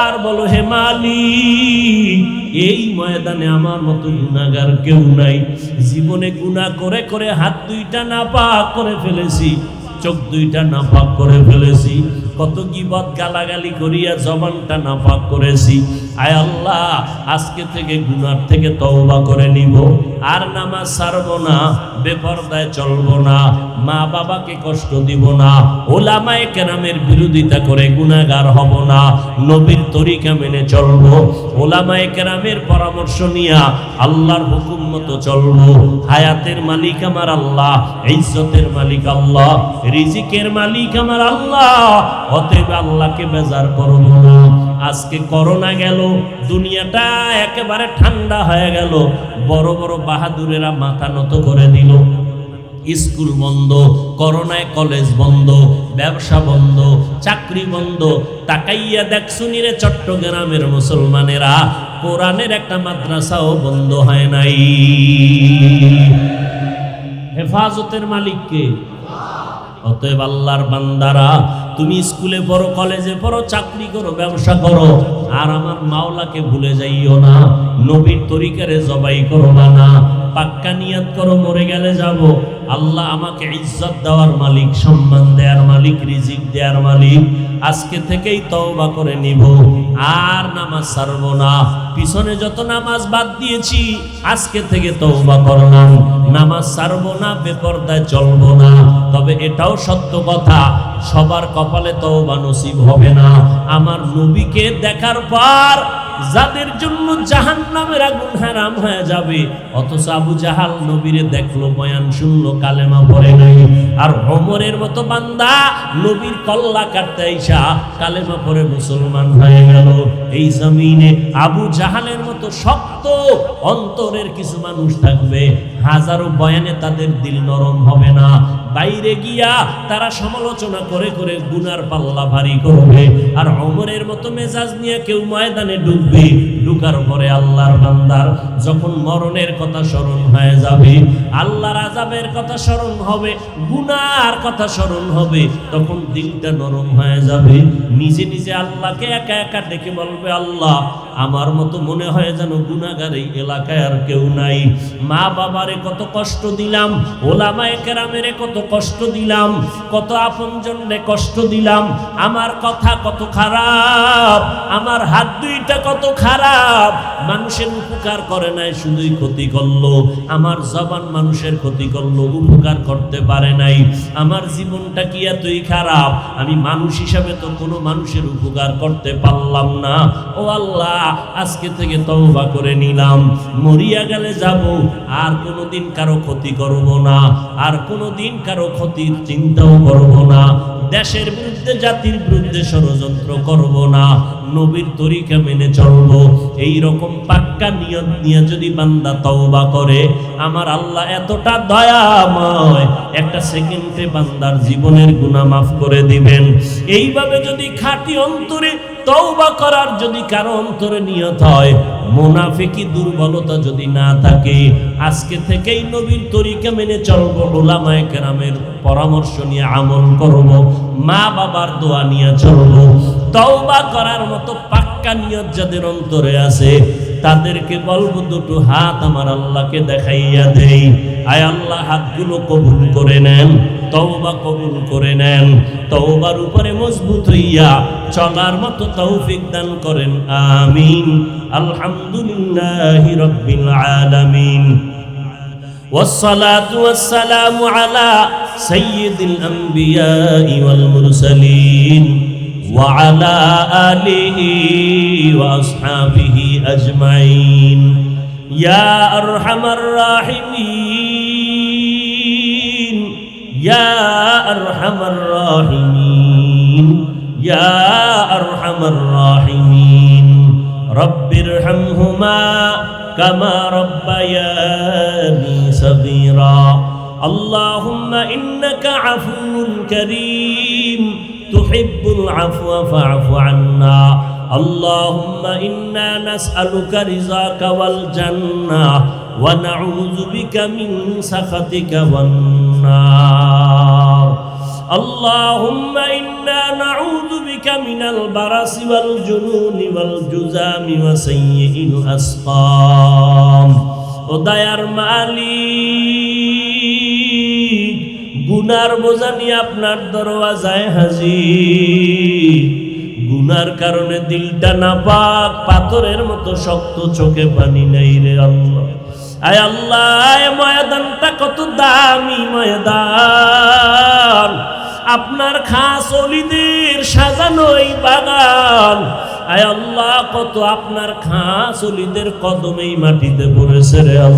আর বলো, হে মালিক, এই ময়দানে আমার মতো গুনাহগার কেউ নাই। জীবনে গুনাহ করে করে হাত 2টা নাপাক করে ফেলেছি, চোখ 2টা নাপাক করে ফেলেছি, কত গীবত গালাগালি করিয়া জবানটা নাপাক করেছি। আয় আল্লাহ, আজকে থেকে গুনার থেকে তওবা করে নিব, আর নামাজ ছাড়ব না, বেপরদায় চলব না, মা বাবাকে কষ্ট দিব না, ওলামায়ে কেরামের বিরোধিতা করে গুনাহগার হব না, নবীর তরিকা মেনে চলব, ওলামায়ে কেরামের পরামর্শ নিয়া আল্লাহর হুকুম মতো চলব। হায়াতের মালিক আমার আল্লাহ, ইজ্জতের মালিক আল্লাহ, রিজিকের মালিক আমার আল্লাহ, অতএব আল্লাহকে বেজার করব না। আজকে করোনা গেল, দুনিয়াটা একেবারে ঠান্ডা হয়ে গেল, বড় বড় বাহাদুরেরা মাথা নত করে দিল। স্কুল বন্ধ, করোনায় কলেজ বন্ধ, ব্যবসা বন্ধ, চাকরি বন্ধ। তাকাইয়া দেখছুনি রে চট্টগ্রামের মুসলমানেরা, কোরআনের একটা মাদ্রাসাও বন্ধ হয় নাই। হেফাজতের মালিক কে? অতএব আল্লাহর বান্দারা, তুমি স্কুলে পড়ো, কলেজে পড়ো, চাকরি করো, ব্যবসা করো, আর আমার মাওলাকে ভুলে যাইও না। নবীর তরিকারে জবাই করবা না, পাক্কা নিয়ত করো মরে গেলে যাব, আল্লাহ আমাকে ইজ্জত দেওয়ার মালিক, সম্মান দেওয়ার মালিক, রিজিক দেওয়ার মালিক। আজকে থেকেই তওবা করে নিব, আর নামাজ ছাড়ব না। পিছনে যত নামাজ বাদ দিয়েছি আজকে থেকে তওবা করলাম, নামাজ ছাড়ব না, বেপরদায় চলব না। তবে এটাও সত্য কথা, সবার কপালে তওবা নসিব হবে না। আমার নবীকে দেখার পর যাদের জন্য জাহান্নামের আগুন হারাম হয়ে যাবে, অথচ আবু জাহাল নবীরে দেখলো, বয়ান শুনলো, কালেমা পড়ে নাই। আর ওমরের মতো বান্দা নবীর কল্লা কাটতে আইসা কালেমা পড়ে মুসলমান হয়ে গেল। এই জমিনে আবু জাহালের মতো শক্ত অন্তরের কিছু মানুষ থাকবে, হাজারো বয়ানে তাদের দিল নরম হবে না। বাইরে গিয়া তারা সমালোচনা করে করে গুনার পাল্লা ভারী করবে। আর ওমরের মতো মেজাজ নিয়ে কেউ ময়দানে ঢুকবে, ঢুকার পরে আল্লাহর বান্দার যখন মরণের কথা স্মরণ হয়ে যাবে, আল্লাহর আযাবের কথা স্মরণ হবে, গুনার কথা স্মরণ হবে, তখন দিলটা নরম হয়ে যাবে। নিজে নিজে আল্লাহকে একা একা ডেকে বলবে, আল্লাহ আমার মতো মনে হয় যেন গুনাহগার এই এলাকায় আর কেউ নাই। মা বাবারে কত কষ্ট দিলাম, ওলামায়ে কেরামেরে কত কষ্ট দিলাম, কত আপনজনরে কষ্ট দিলাম, আমার কথা কত খারাপ, আমার হাত দুইটা কত খারাপ, মানুষের উপকার করে নাই, শুধুই ক্ষতি করলো। আমার জবান মানুষের ক্ষতি করলো, উপকার করতে পারে নাই। আমার জীবনটা কি এতই খারাপ, আমি মানুষ হিসাবে তো কোনো মানুষের উপকার করতে পারলাম না। ও আল্লাহ, আজকে থেকে তওবা করে নিলাম, মরিয়া গেলে যাব, আর কোনোদিন কারো ক্ষতি করব না, আর কোনোদিন কারো ক্ষতির চিন্তাও করব না, দেশের বিরুদ্ধে, জাতির বিরুদ্ধে ষড়যন্ত্র করব না, নবীর তরিকা মেনে চলব। এই রকম পাক্কা নিয়ত নিয়ে যদি বান্দা তওবা করে, আমার আল্লাহ এতটা দয়াময়, একটা সেকেন্ডে বান্দার জীবনের গুনাহ মাফ করে দিবেন। এইভাবে যদি খাঁটি অন্তরে তওবা করার যদি কারো অন্তরে নিয়ত হয়, মুনাফিকি দুর্বলতা যদি না থাকে, আজকে থেকেই নবীর তরিকা মেনে চলব, উলামায়ে কেরামের পরামর্শ নিয়ে আমল করব, মা বাবার দোয়া নিয়ে চলব। তওবা করার মতো পাক্কা নিয়ত যাদের অন্তরে আছে, তাদেরকে বলবো দুটো হাত আমার আল্লাহকে দেখাইয়া দেই। আয় আল্লাহ, হাতগুলো কবুল করে নেন, তওবা কবুল করে নেন, তওবার উপরে মজবুত হইয়া চলার মতো তৌফিক দান করেন, আমিন। আলহামদুলিল্লাহি রাব্বিল আলামিন, والصلاة والسلام على سيد الأنبياء والمرسلين وعلى آله وأصحابه أجمعين يا أرحم الراحمين يا أرحم الراحمين يا أرحم الراحمين رب ارحمهما كما ربياني صغيرا اللهم إنك عفو كريم تحب العفو فاعف عنا اللهم إنا نسألك رضاك والجنة ونعوذ بك من سخطك والنار اللهم إنا نعوذ بك من البرص والجنون والجذام وسيء الأسقام ও দয়ার মালিক, গুনার বোঝা নিয়ে আপনার দরওয়াজায় হাজির। গুনার কারণে দিলটা নাপাক, পাথরের মতো শক্ত, চোখে পানি নাই রে আল্লাহ। আয় আল্লাহ, এ ময়দানটা কত দামি ময়দান, আপনার খাস ওলিদের সাজানো এই বাগান। আয় আল্লাহ, কত আপনার খাস ওলিদের কদমেই মাটিতে পড়েছে রে আল্লাহ।